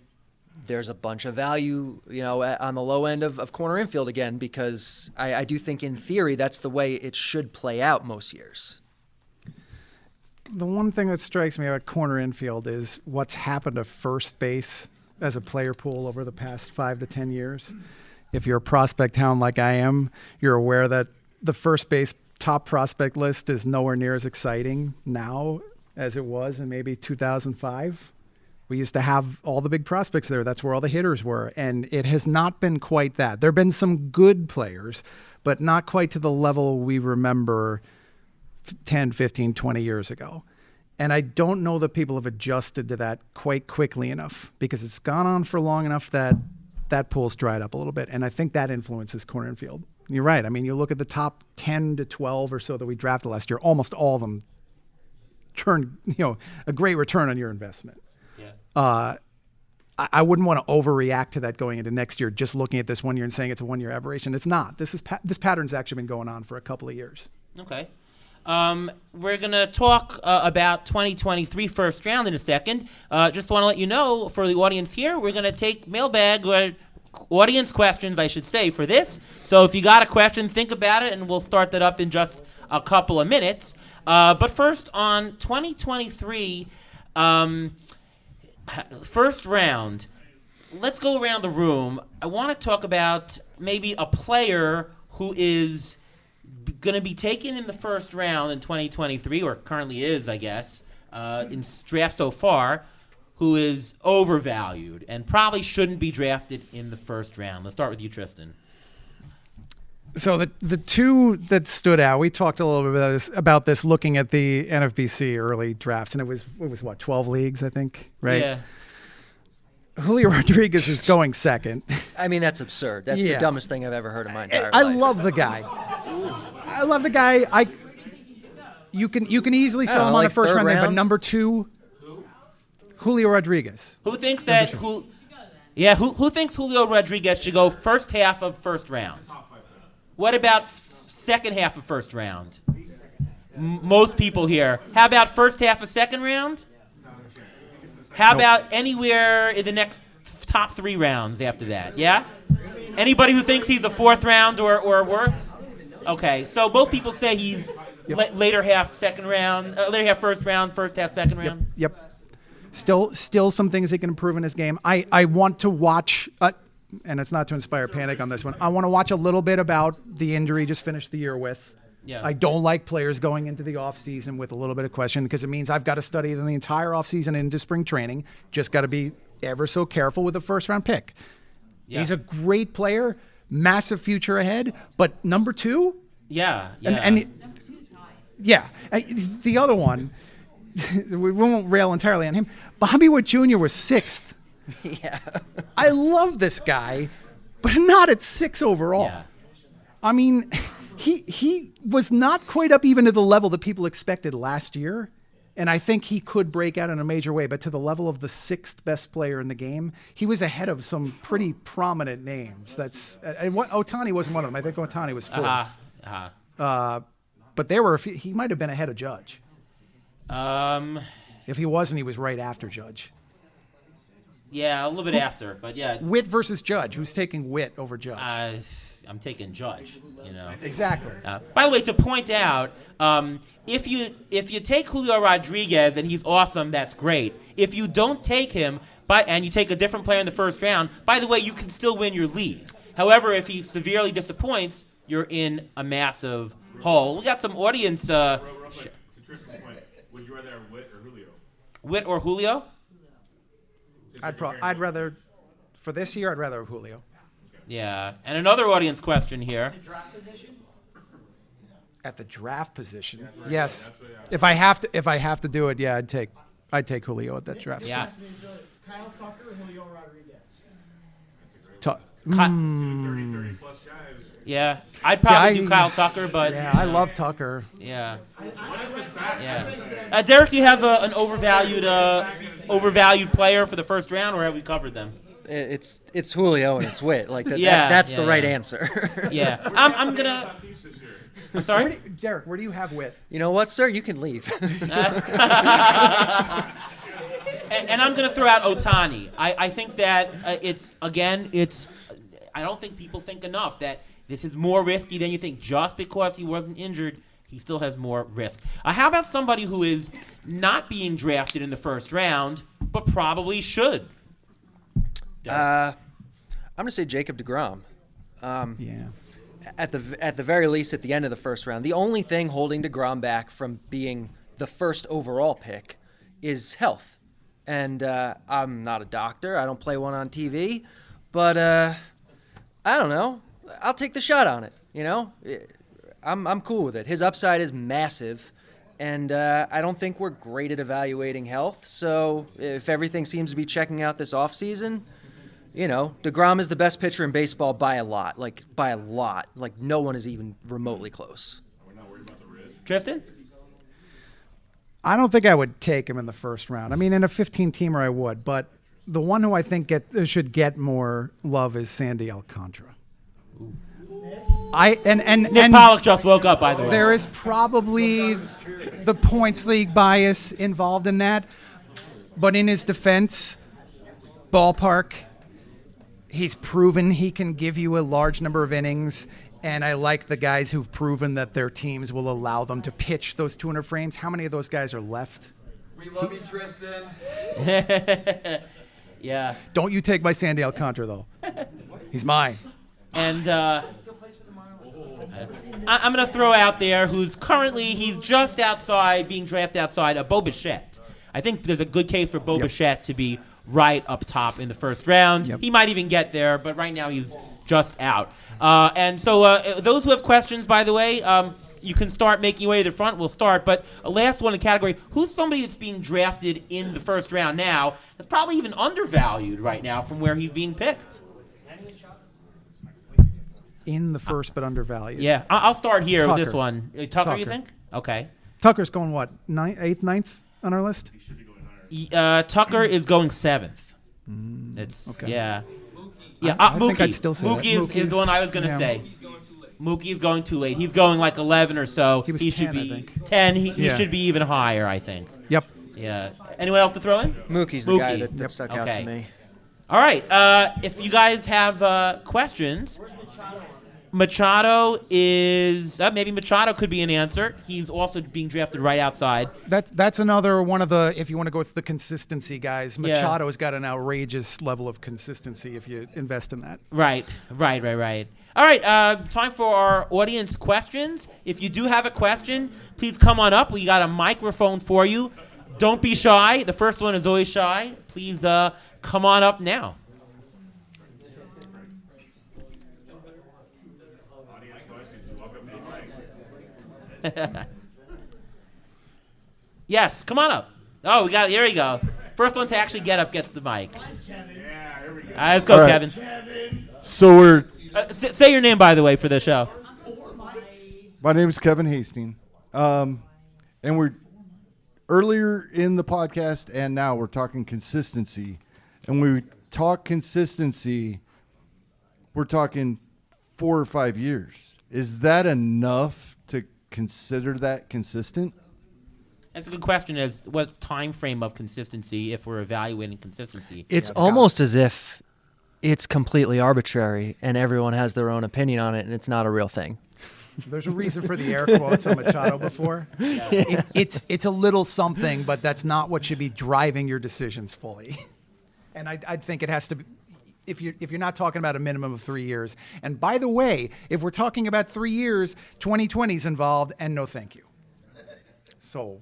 there's a bunch of value, on the low end of corner infield again, because I do think in theory that's the way it should play out most years. The one thing that strikes me about corner infield is what's happened to first base as a player pool over the past 5 to 10 years. If you're a prospect hound like I am, you're aware that the first base top prospect list is nowhere near as exciting now as it was in maybe 2005. We used to have all the big prospects there. That's where all the hitters were. And it has not been quite that. There have been some good players, but not quite to the level we remember 10, 15, 20 years ago. And I don't know that people have adjusted to that quite quickly enough because it's gone on for long enough that that pool's dried up a little bit. And I think that influences corner infield. You're right. I mean, you look at the top 10 to 12 or so that we drafted last year, almost all of them turned, a great return on your investment. Yeah. I wouldn't want to overreact to that going into next year, just looking at this 1 year and saying it's a 1 year aberration. It's not. This pattern's actually been going on for a couple of years. Okay. We're going to talk about 2023 first round in a second. Just want to let you know, for the audience here, we're going to take mailbag or audience questions, I should say, for this. So if you got a question, think about it, and we'll start that up in just a couple of minutes. But first, on 2023 first round, let's go around the room. I want to talk about maybe a player who is going to be taken in the first round in 2023, or currently is, I guess, in draft so far, who is overvalued and probably shouldn't be drafted in the first round. Let's start with you, Tristan. So the two that stood out, we talked a little bit about this looking at the NFBC early drafts, and it was what, 12 leagues, I think, right? Yeah. Julio Rodriguez is going second. I mean, that's absurd. That's the dumbest thing I've ever heard in my entire I life. love the guy. I love the guy. You can easily sell him on a like first third round thing, but round? number 2, Julio Rodriguez. Who thinks that? Who thinks Julio Rodriguez should go first half of first round? What about second half of first round? Most people here. How about first half of second round? How about anywhere in the next top 3 rounds after that? Yeah? Anybody who thinks he's a fourth round or worse? Okay, so both people say he's later half second round, later half first round, first half second round. Yep. Still some things he can improve in his game. I want to watch, and it's not to inspire panic on this one. I want to watch a little bit about the injury he just finished the year with. Yeah. I don't like players going into the offseason with a little bit of question because it means I've got to study the entire offseason into spring training. Just got to be ever so careful with the first round pick. Yeah. He's a great player, massive future ahead, but number 2? Yeah. And the other one, we won't rail entirely on him. Bobby Witt Jr. was 6th. Yeah. I love this guy, but not at 6 overall. Yeah. I mean, he was not quite up even to the level that people expected last year. And I think he could break out in a major way, but to the level of the 6th best player in the game, he was ahead of some pretty prominent names. Ohtani wasn't one of them. I think Ohtani was 4th. But there were he might have been ahead of Judge. If he wasn't, he was right after Judge. Yeah, a little bit after, but yeah. Witt versus Judge. Who's taking Witt over Judge? I'm taking Judge, Exactly. By the way, to point out, if you take Julio Rodriguez and he's awesome, that's great. If you don't take him, and you take a different player in the first round, by the way, you can still win your league. However, if he severely disappoints, you're in a massive hole. We got some audience. Real quick, to Tristan's point, would you rather have Witt or Julio? Witt or Julio? I'd rather, for this year, I'd rather have Julio. Yeah, and another audience question here. At the draft position, yes. If I have to do it, yeah, I'd take Julio at that draft. Yeah. Kyle Tucker or Julio Rodriguez? 30 plus guys. Yeah, I'd probably do Kyle Tucker, but Yeah, I love Tucker. yeah. Derek, do you have an overvalued player for the first round, or have we covered them? It's Julio and it's Witt. Like that's the right answer. Yeah, I'm gonna. I'm sorry. Derek, where do you have Witt? You know what, sir? You can leave. And I'm gonna throw out Ohtani. I think that I don't think people think enough that this is more risky than you think. Just because he wasn't injured he still has more risk. How about somebody who is not being drafted in the first round, but probably should? I'm gonna say Jacob deGrom. Yeah. At the very least, at the end of the first round, the only thing holding deGrom back from being the first overall pick is health. And I'm not a doctor. I don't play one on TV, but I don't know. I'll take the shot on it. You know, I'm cool with it. His upside is massive, and I don't think we're great at evaluating health. So if everything seems to be checking out this offseason, you know, deGrom is the best pitcher in baseball by a lot. Like no one is even remotely close. We're not worried about the risk. Tristan? I don't think I would take him in the first round. I mean, in a 15-teamer, I would. But the one who I think should get more love is Sandy Alcantara. Nick Pollock just woke up, by the way. There is probably the points league bias involved in that. But in his defense, ballpark, he's proven he can give you a large number of innings. And I like the guys who've proven that their teams will allow them to pitch those 200 frames. How many of those guys are left? We love you, Tristan. Yeah. Don't you take my Sandy Alcantara, though. He's mine. And I'm going to throw out there he's just outside, being drafted outside, Bo Bichette. I think there's a good case for Bo Bichette to be right up top in the first round. Yep. He might even get there, but right now he's just out. And so those who have questions, by the way, you can start making your way to the front. We'll start. But a last one in the category, who's somebody that's being drafted in the first round now that's probably even undervalued right now from where he's being picked? In the first, but undervalued. Yeah, I'll start here with this Tucker. one. Tucker, you Tucker. think? Okay. Tucker's going, what, 9th on our list? He should be going higher. Tucker is going 7th. okay. Yeah. I Mookie. think I'd still say that. Mookie is the one I was going to Yeah. say. Mookie's going too late. He's going like 11 or so. He was should 10, be I think. 10. He Yeah. should be even higher, I think. Yep. Yeah. Anyone else to throw in? Mookie's the guy Mookie. that stuck out Okay. to me. All right. If you guys have questions, Machado is maybe Machado could be an answer. He's also being drafted right outside. That's another one of the, if you want to go with the consistency guys, Yeah. Machado's got an outrageous level of consistency if you invest in that. Right. All right, time for our audience questions. If you do have a question, please come on up. We got a microphone for you. Don't be shy. The first one is always shy. Please come on up now. Audience questions. You're welcome to the mic. Yes, come on up. Oh, we got it. Here we go. First one to actually get up gets the mic. Yeah, here we go. Let's go, All right. Kevin. So Say your name, by the way, for the show. my name is Kevin Hastings, and we're earlier in the podcast and now we're talking consistency, and when we talk consistency, we're talking 4 or 5 years. Is that enough to consider that consistent? That's a good question. Is what time frame of consistency if we're evaluating consistency? It's almost as if it's completely arbitrary and everyone has their own opinion on it and it's not a real thing. There's a reason for the air quotes on Machado before. It's a little something, but that's not what should be driving your decisions fully. And I think it has to be, if you're not talking about a minimum of 3 years. And by the way, if we're talking about 3 years, 2020 is involved, and no thank you. So.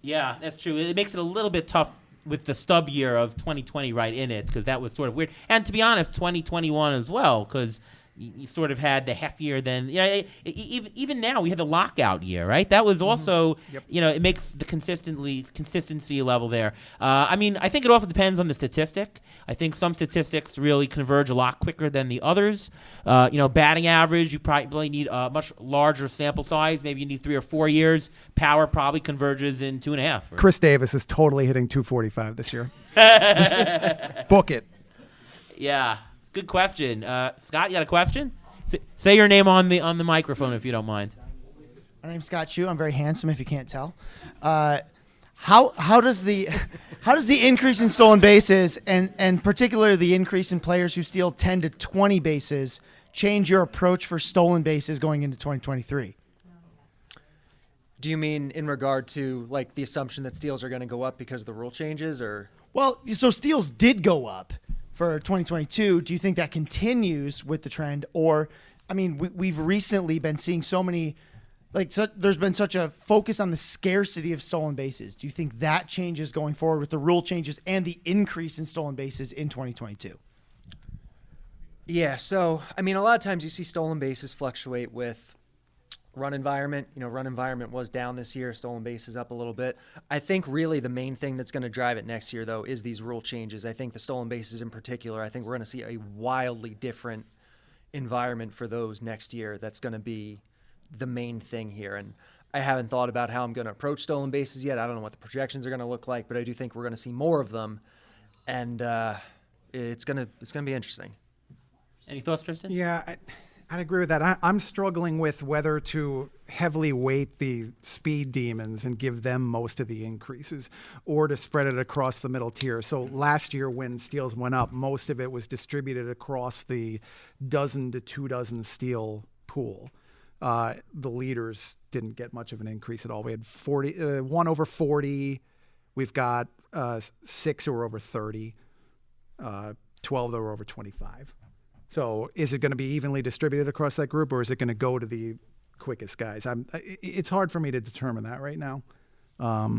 Yeah, that's true. It makes it a little bit tough with the stub year of 2020 right in it, because that was sort of weird. And to be honest, 2021 as well, because you sort of had the half year then. Even now we had the lockout year, right? That was also, it makes the consistency level there. I mean, I think it also depends on the statistic. I think some statistics really converge a lot quicker than the others. Batting average, you probably need a much larger sample size. Maybe you need 3 or 4 years. Power probably converges in 2.5. Chris Davis is totally hitting 245 this year. Just book it. Yeah. Good question. Scott, you got a question? Say your name on the microphone if you don't mind. My name's Scott Chu. I'm very handsome, if you can't tell. How does the increase in stolen bases and particularly the increase in players who steal 10 to 20 bases change your approach for stolen bases going into 2023? Do you mean in regard to like the assumption that steals are going to go up because of the rule changes, or? Well, so steals did go up for 2022. Do you think that continues with the trend? Or, I mean, we've recently been seeing so many, there's been such a focus on the scarcity of stolen bases. Do you think that changes going forward with the rule changes and the increase in stolen bases in 2022? Yeah, so, I mean, a lot of times you see stolen bases fluctuate with run environment. Run environment was down this year, stolen bases up a little bit. I think really the main thing that's going to drive it next year, though, is these rule changes. I think the stolen bases in particular, I think we're going to see a wildly different environment for those next year. That's going to be the main thing here. And I haven't thought about how I'm going to approach stolen bases yet. I don't know what the projections are going to look like, but I do think we're going to see more of them. And it's going to be interesting. Any thoughts, Tristan? Yeah, I'd agree with that. I'm struggling with whether to heavily weight the speed demons and give them most of the increases or to spread it across the middle tier. So last year when steals went up, most of it was distributed across the 12 to 24 steal pool. The leaders didn't get much of an increase at all. We had 1 over 40. We've got 6 who are over 30, 12 that were over 25. So is it going to be evenly distributed across that group, or is it going to go to the quickest guys? It's hard for me to determine that right now. I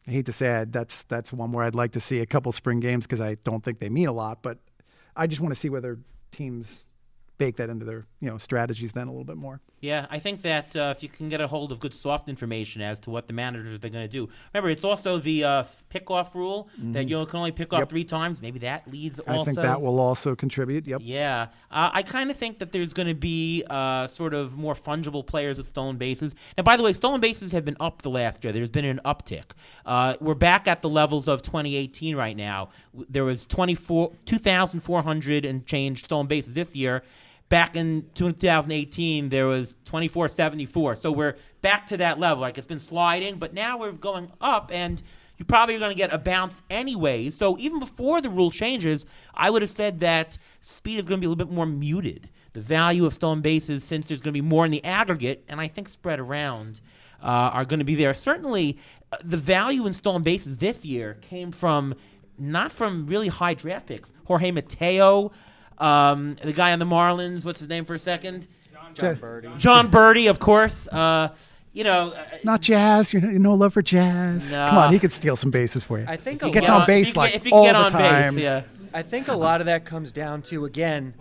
hate to say it, that's one where I'd like to see a couple spring games because I don't think they mean a lot, but I just want to see whether teams bake that into their strategies then a little bit more. Yeah, I think that if you can get a hold of good soft information as to what the managers are going to do. Remember, it's also the pick-off rule that you can only pick off 3 times. Maybe that leads also. I think that will also contribute, yep. Yeah. I kind of think that there's going to be sort of more fungible players with stolen bases. And by the way, stolen bases have been up the last year. There's been an uptick. We're back at the levels of 2018 right now. There was 2,400 and change stolen bases this year. Back in 2018, there was 2,474. So we're back to that level. Like, it's been sliding, but now we're going up, and you're probably going to get a bounce anyway. So even before the rule changes, I would have said that speed is going to be a little bit more muted. The value of stolen bases, since there's going to be more in the aggregate, and I think spread around, are going to be there. Certainly, the value in stolen bases this year came from not from really high draft picks. Jorge Mateo, the guy on the Marlins, what's his name for a second? John Birdie. John Birdie, of course. Not Jazz. You no love for Jazz. Nah. Come on, he could steal some bases for you. I think he a gets lot- on base if he all can get the on time. Base, yeah. I think a lot of that comes down to, again,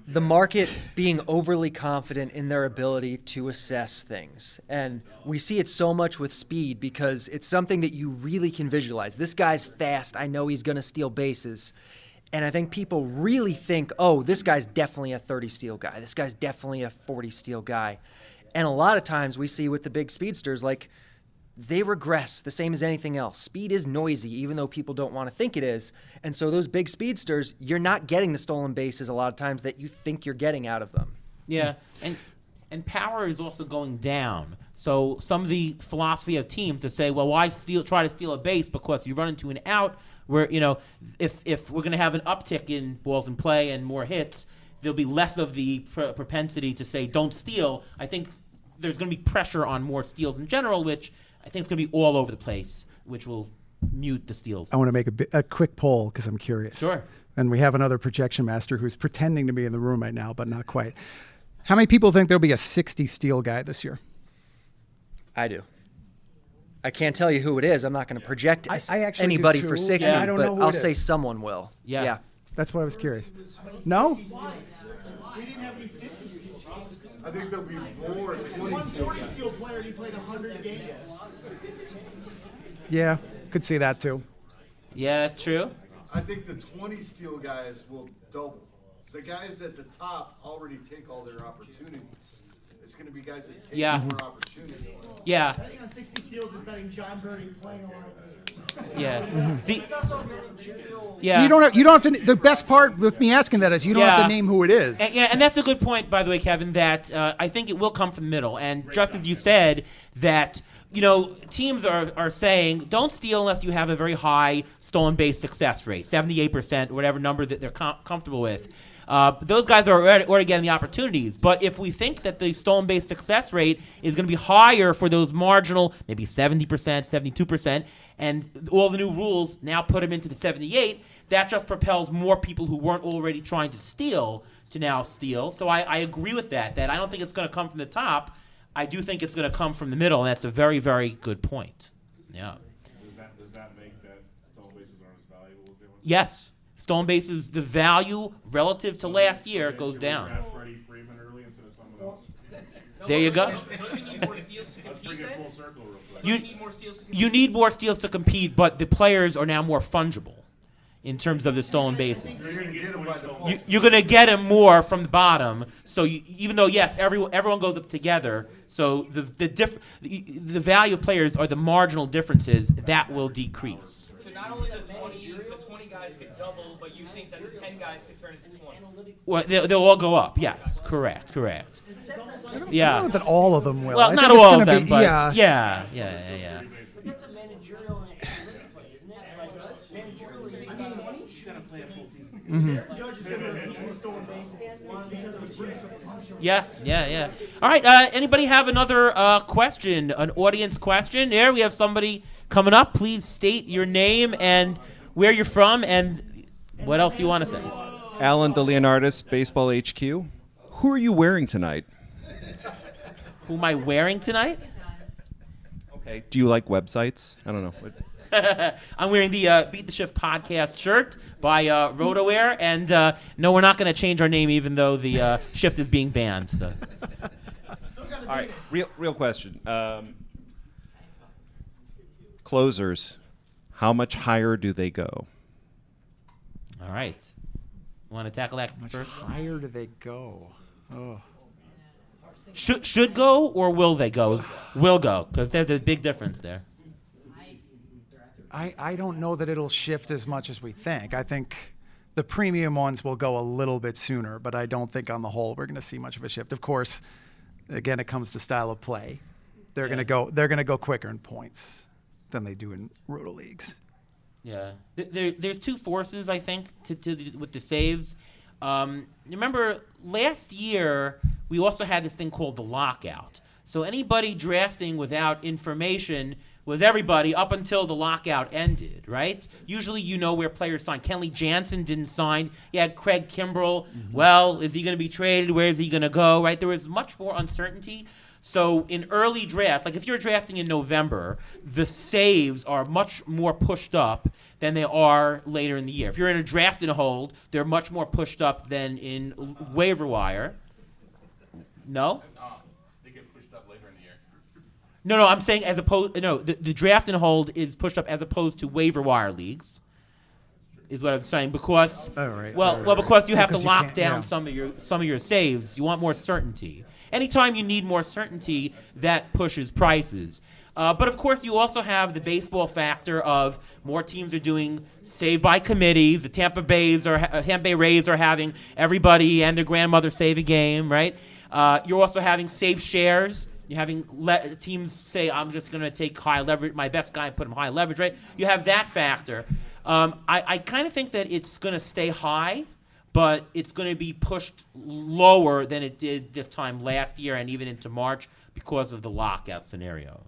the market being overly confident in their ability to assess things. And we see it so much with speed because it's something that you really can visualize. This guy's fast. I know he's going to steal bases. And I think people really think, oh, this guy's definitely a 30 steal guy. This guy's definitely a 40 steal guy. And a lot of times we see with the big speedsters, like, they regress the same as anything else. Speed is noisy, even though people don't want to think it is. And so those big speedsters, you're not getting the stolen bases a lot of times that you think you're getting out of them. Yeah, and power is also going down. So some of the philosophy of teams to say, well, why try to steal a base because you run into an out where, if we're going to have an uptick in balls in play and more hits, there'll be less of the propensity to say don't steal. I think there's going to be pressure on more steals in general, which I think it's going to be all over the place, which will mute the steals. I want to make a quick poll because I'm curious. Sure. And we have another projection master who's pretending to be in the room right now, but not quite. How many people think there'll be a 60 steal guy this year? I do. I can't tell you who it is. I'm not going to project I actually anybody do for too. 60, Yeah, I don't know but who I'll it say is. someone will. Yeah. That's why I was curious. No? I think there'll be more 20 steal guys. Steal player, he played 100 games. Yeah, could see that too. Yeah, that's true. I think the 20 steal guys will double. The guys at the top already take all their opportunities. It's going to be guys that take Yeah. more opportunity. Yeah, Betting on 60 steals is betting John Birdie playing a lot of games. yeah. You don't have to. The best part with me asking that is you don't have Yeah. to name who it is. And that's a good point, by the way, Kevin, that I think it will come from the middle. And just as you said, that teams are saying don't steal unless you have a very high stolen base success rate, 78%, whatever number that they're comfortable with. Those guys are already getting the opportunities. But if we think that the stolen base success rate is going to be higher for those marginal, maybe 70%, 72%, and all the new rules now put them into the 78, that just propels more people who weren't already trying to steal to now steal. So I agree with that I don't think it's going to come from the top. I do think it's going to come from the middle, and that's a very, very good point. Yeah. Does that make that stolen bases aren't as valuable as they were? Yes. Stolen bases, the value relative to last year goes down. Draft Freddie Freeman early instead of someone else. There you go. Don't we need more steals to Let's compete bring it then? full circle real quick. You, Don't we need more steals to compete? you need more steals to compete, but the players are now more fungible in terms of the stolen bases. You're going to get 20 stolen You're going to get them more from the bottom. So even though, yes, everyone goes up together, so the value of players are the marginal differences that will decrease. So not only the 20 guys could double, but you think that the 10 guys could turn into 20. Well, they'll all go up. Yes, correct. I don't Yeah. know that all of them will. Well, I not think it's all gonna of them, be- but yeah. yeah. It's a managerial and analytic play, isn't it? Like, managerially, you gotta play a full season. Judge is gonna repeat his stolen bases. Yeah. All right. Anybody have another question? An audience question? There, we have somebody coming up. Please state your name and where you're from, and what else do you want to say? Alan DeLeonardis, Baseball HQ. Who are you wearing tonight? Who am I wearing tonight? Okay. Do you like websites? I don't know. I'm wearing the Beat the Shift podcast shirt by RotoWare, and no, we're not going to change our name even though the shift is being banned. So. All right. Real question. Closers. How much higher do they go? All right. Want to tackle that first? Higher do they go? Oh. Should go or will they go? Will go, because there's a big difference there. I don't know that it'll shift as much as we think. I think the premium ones will go a little bit sooner, but I don't think on the whole we're going to see much of a shift. Of course, again, it comes to style of play. They're going to go quicker in points than they do in roto leagues. Yeah, there's two forces I think with the saves. Remember last year we also had this thing called the lockout. So anybody drafting without information was everybody up until the lockout ended, right? Usually you know where players signed. Kenley Jansen didn't sign. You had Craig Kimbrell. Well, is he going to be traded? Where is he going to go, right? There was much more uncertainty. So in early drafts, like if you're drafting in November, the saves are much more pushed up than they are later in the year. If you're in a draft and hold, they're much more pushed up than in waiver wire. No? They get pushed up later in the year. No, I'm saying as opposed, no, the draft and hold is pushed up as opposed to waiver wire leagues, is what I'm saying, because, because you have to lock down some of your saves. You want more certainty. Anytime you need more certainty, that pushes prices. But of course, you also have the baseball factor of more teams are doing save by committees. The Tampa Bay Rays are having everybody and their grandmother save a game, right? You're also having save shares. You're having teams say, I'm just going to take high leverage, my best guy, and put him high leverage, right? You have that factor. I kind of think that it's going to stay high, but it's going to be pushed lower than it did this time last year and even into March because of the lockout scenario.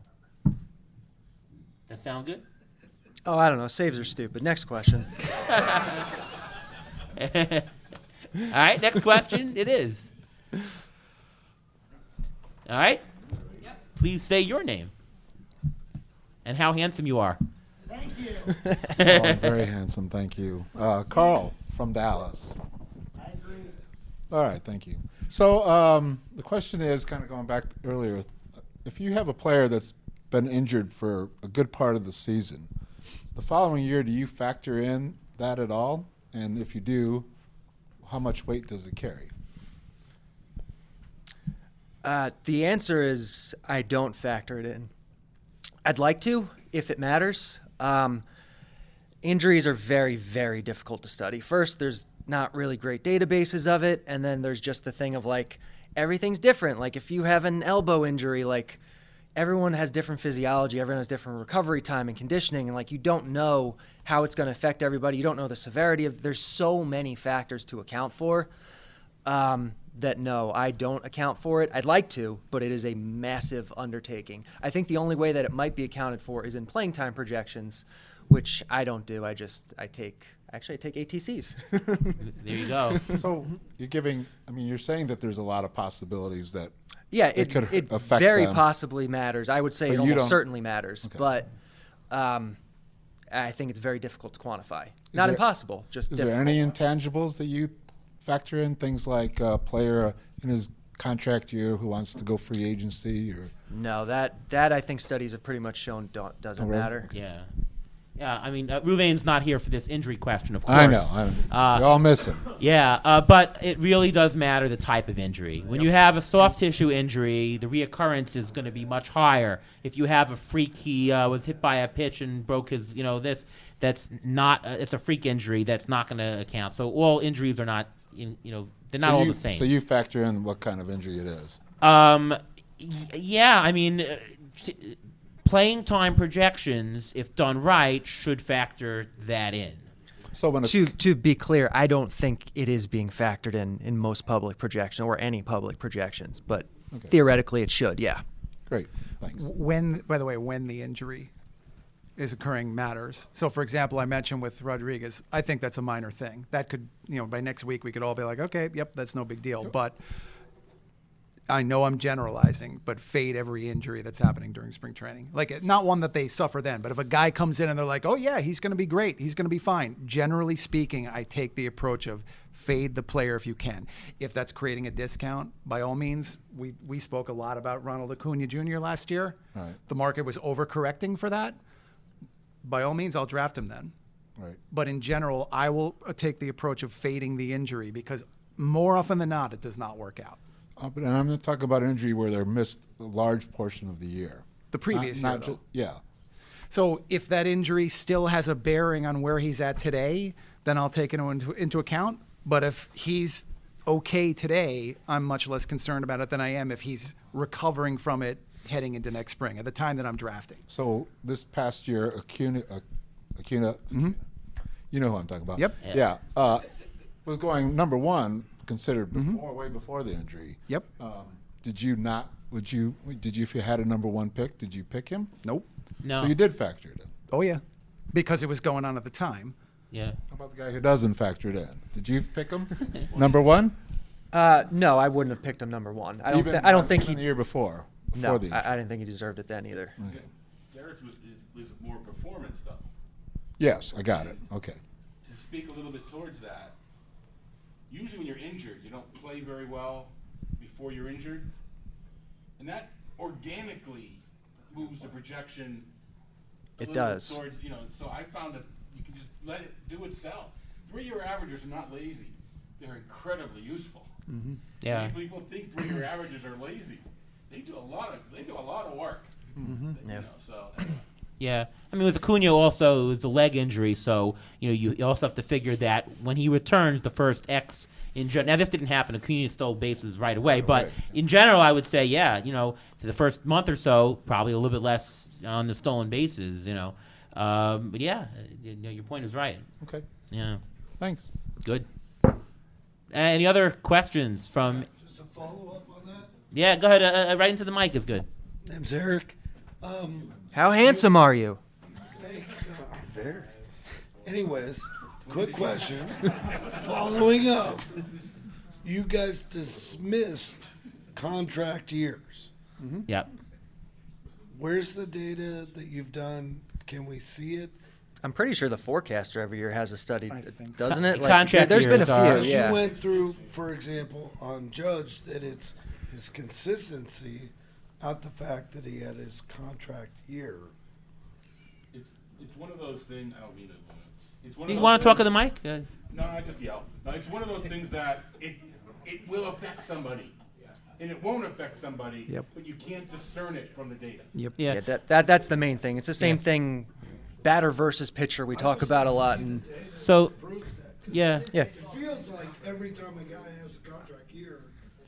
That sound good? Oh, I don't know. Saves are stupid. Next question. All right, next question it is. All right? Please say your name and how handsome you are. Thank you. Oh, I'm very handsome, thank you. Carl from Dallas. I agree. All right, thank you. So the question is, kind of going back earlier, if you have a player that's been injured for a good part of the season, the following year, do you factor in that at all? And if you do, how much weight does it carry? The answer is I don't factor it in. I'd like to, if it matters. Injuries are very, very difficult to study. First, there's not really great databases of it, and then there's just the thing of, like, everything's different. Like, if you have an elbow injury, like, everyone has different physiology, everyone has different recovery time and conditioning, and, like, you don't know how it's going to affect everybody. You don't know the severity of. There's so many factors to account for. that no, I don't account for it. I'd like to, but it is a massive undertaking. I think the only way that it might be accounted for is in playing time projections, which I don't do. I take ATCs. There you go. So you're saying that there's a lot of possibilities that Yeah, it could it affect very them. possibly matters. I would say But it you almost don't- certainly matters, Okay. but I think it's very difficult to quantify. Not there- impossible, just Is difficult. there any intangibles that you factor in? Things like a player in his contract year who wants to go free agency, or No, that I think studies have pretty much shown doesn't Oh, really? matter. Yeah. Yeah, I mean, Ruvain's not here for this injury question, of course. I know. We all miss him. Yeah, but it really does matter the type of injury. When you have a soft tissue injury, the reoccurrence is going to be much higher. If you have a freak, he was hit by a pitch and broke his, that's not, it's a freak injury that's not going to account. So all injuries are not, they're not all the same. So you factor in what kind of injury it is. Yeah, I mean, playing time projections, if done right, should factor that in. So when To be clear, I don't think it is being factored in most public projection or any public projections, but theoretically it should, yeah. Great, thanks. By the way, when the injury is occurring matters. So, for example, I mentioned with Rodriguez, I think that's a minor thing. That could, by next week we could all be like, okay, yep, that's no big deal. But I know I'm generalizing, but fade every injury that's happening during spring training. Like, not one that they suffer then, but if a guy comes in and they're like, oh yeah, he's going to be great, he's going to be fine. Generally speaking, I take the approach of fade the player if you can. If that's creating a discount, by all means, we spoke a lot about Ronald Acuna Jr. last year. Right. The market was overcorrecting for that. By all means, I'll draft him then. Right. But in general, I will take the approach of fading the injury because more often than not, it does not work out. But and I'm going to talk about an injury where they're missed a large portion of the year. The previous year, though. Yeah. So if that injury still has a bearing on where he's at today, then I'll take it into account. But if he's okay today, I'm much less concerned about it than I am if he's recovering from it heading into next spring at the time that I'm drafting. So this past year, Acuna, Mm-hmm. you know who I'm talking about. Yep. Yeah. Was going number one, considered before, way before the injury. Yep. Did you, if you had a number one pick, did you pick him? Nope. No. So you did factor it in. Oh, yeah. Because it was going on at the time. Yeah. How about the guy who doesn't factor it in? Did you pick him? Number one? No, I wouldn't have picked him number one. I don't think even he. the year before No, the injury. I didn't think he deserved it then either. Okay. Garrett's was more performance stuff. Yes, I got it. Okay. To speak a little bit towards that, usually when you're injured, you don't play very well before you're injured, and that organically moves the projection. It does. Towards, so I found that you can just let it do itself. 3-year averages are not lazy; they're incredibly useful. Mm-hmm. Yeah. Many people think 3-year averages are lazy. They do a lot of work. Mm-hmm. Yeah. Yeah, I mean with Acuna also it was a leg injury, so you also have to figure that when he returns the first X in now this didn't happen. Acuna stole bases right away, but in general I would say for the first month or so probably a little bit less on the stolen bases, but yeah, your point is right. Okay. Yeah, Thanks. good. Any other questions from? Just a follow-up on that. Yeah, go ahead. Right into the mic is good. Name's Eric. How handsome are you? Thank you. Very. Anyways, quick question. Following up, you guys dismissed contract years. Mm-hmm. Yep. Where's the data that you've done? Can we see it? I'm pretty sure the forecaster every year has a study, I think doesn't it? Contract there's been a years are- few. Because Yeah. you went through, for example, on Judge, that it's his consistency, not the fact that he had his contract year. It's one of those things. I don't mean it. It's one. You of want those to talk to things- the mic? No, I just yell. No, it's one of those things that it will affect somebody, and it won't affect somebody. Yep. But you can't discern it from the data. Yep. Yeah. Yeah, that's the main thing. It's the same Yeah. thing, batter versus pitcher. We talk about a lot, and So Proves that. yeah. yeah. It feels like every time a guy has a contract year,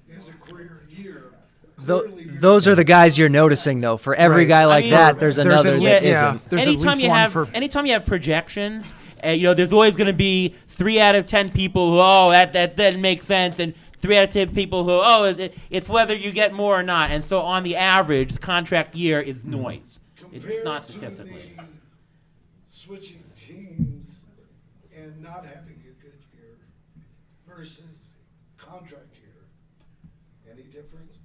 he has a career year. Clearly you're- Those are the guys you're noticing, though. For every Right. guy like mean, that, there's another at that le- yeah. isn't. There's at least one Anytime you have projections, there's always going to be 3 out of 10 people who, that makes sense, and 3 out of 10 people who, it's whether you get more or not. And so on the average, the contract year is noise. It's not statistically. To the switching teams and not having a good year versus contract year, any difference?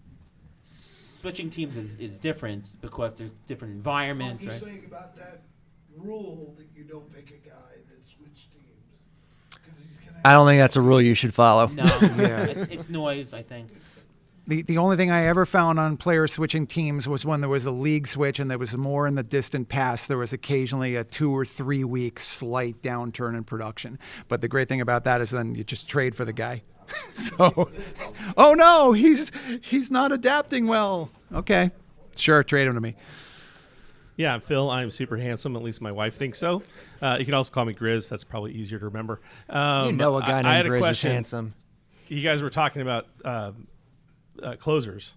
Switching teams is different because there's different environments, I'm right? just saying about that rule that you don't pick a guy that switch teams. 'Cause he's gonna I don't think that's a rule you should follow. No, it's noise, I think. The only thing I ever found on players switching teams was when there was a league switch and there was more in the distant past. There was occasionally a 2 or 3 week slight downturn in production. But the great thing about that is then you just trade for the guy. So, oh no, he's not adapting well. Okay, sure, trade him to me. Yeah, Phil, I'm super handsome. At least my wife thinks so. You can also call me Grizz. That's probably easier to remember. You know a guy I named had a Grizz is question. handsome. You guys were talking about closers.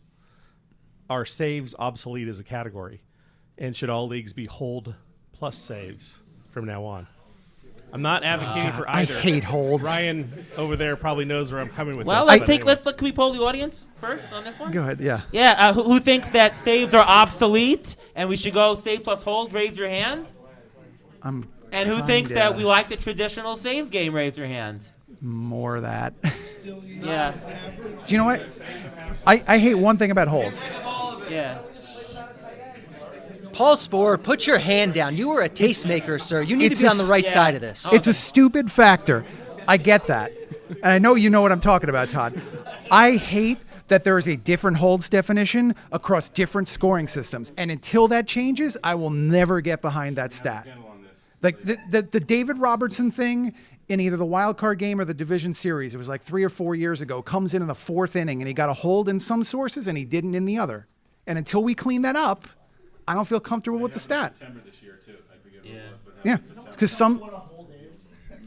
Are saves obsolete as a category? And should all leagues be hold plus saves from now on? I'm not advocating for I either. hate holds. Ryan over there probably knows where I'm coming with Well, this. let's can we poll the audience first on this one? Go ahead, yeah. Yeah, who thinks that saves are obsolete and we should go save plus hold? Raise your hand. And who thinks that we like the traditional saves game? Raise your hand. More of that. Yeah. Do you know what? I hate one thing about holds. Yeah. Paul Spohr, put your hand down. You were a tastemaker, sir. You need to be on the right side of this. It's a stupid factor. I get that. And I know you know what I'm talking about, Todd. I hate that there is a different holds definition across different scoring systems. And until that changes, I will never get behind that stat. Like the David Robertson thing in either the wild card game or the division series, it was like 3 or 4 years ago, comes in the 4th inning and he got a hold in some sources and he didn't in the other. And until we clean that up, I don't feel comfortable with the stat. Yeah, because some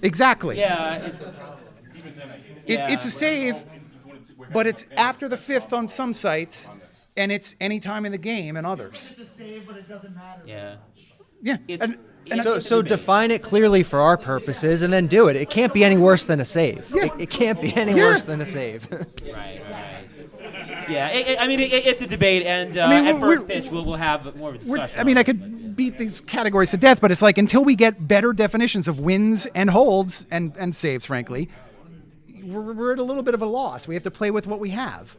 exactly. Yeah, It's a save, but it's after the 5th on some sites, and it's any time in the game in others. It's a save, but it doesn't matter. Yeah. Yeah. So define it clearly for our purposes, and then do it. It can't be any worse than a save. Yeah. It can't be any worse than a save. Right. Yeah, it's a debate, and at first pitch we'll have more of a discussion. I could beat these categories to death, but it's like until we get better definitions of wins and holds and saves, frankly, we're at a little bit of a loss. We have to play with what we have.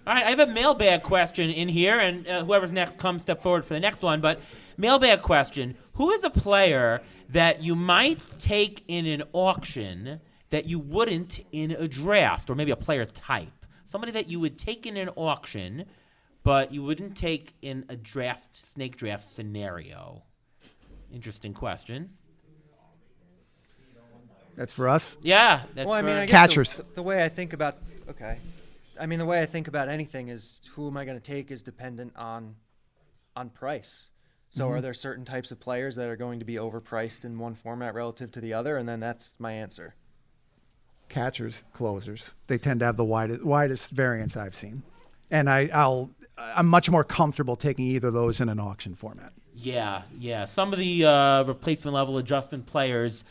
All right, I have a mailbag question in here, and whoever's next, come step forward for the next one. But mailbag question: who is a player that you might take in an auction that you wouldn't in a draft, or maybe a player type? Somebody that you would take in an auction, but you wouldn't take in a snake draft scenario. Interesting question. That's for us? Yeah. That's I guess catchers. The way I think about the way I think about anything is who am I going to take is dependent on price. So are there certain types of players that are going to be overpriced in one format relative to the other, and then that's my answer. Catchers, closers. They tend to have the widest variance I've seen. And I'm much more comfortable taking either of those in an auction format. Yeah. Some of the replacement level adjustment players,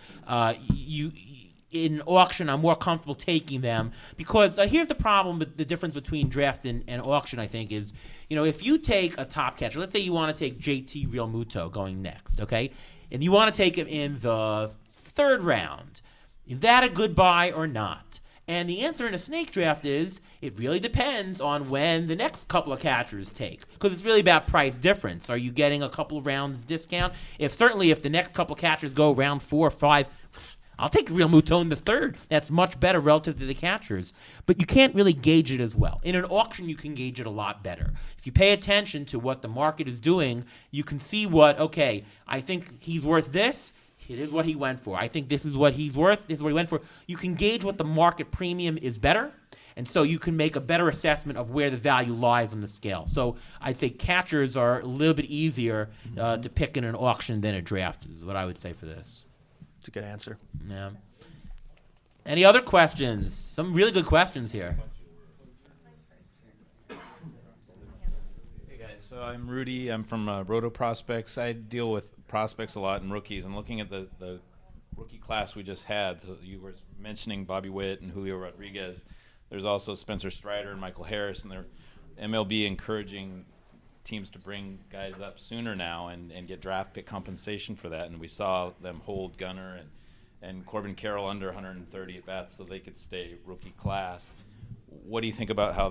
in auction, I'm more comfortable taking them because here's the problem with the difference between draft and auction, I think, is, if you take a top catcher, let's say you want to take JT Realmuto going next, okay? And you want to take him in the 3rd round. Is that a good buy or not? And the answer in a snake draft is it really depends on when the next couple of catchers take, because it's really about price difference. Are you getting a couple of rounds discount? If the next couple of catchers go round 4 or 5, I'll take Realmuto in the 3rd. That's much better relative to the catchers. But you can't really gauge it as well. In an auction, you can gauge it a lot better. If you pay attention to what the market is doing, you can see I think he's worth this. It is what he went for. I think this is what he's worth. This is what he went for. You can gauge what the market premium is better, and so you can make a better assessment of where the value lies on the scale. So I'd say catchers are a little bit easier to pick in an auction than a draft is what I would say for this. It's a good answer. Yeah. Any other questions? Some really good questions here. So I'm Rudy. I'm from Roto Prospects. I deal with prospects a lot and rookies. And looking at the rookie class we just had, so you were mentioning Bobby Witt and Julio Rodriguez. there's also Spencer Strider and Michael Harris, and they're MLB encouraging teams to bring guys up sooner now and get draft pick compensation for that. And we saw them hold Gunnar and Corbin Carroll under 130 at bats so they could stay rookie class. What do you think about how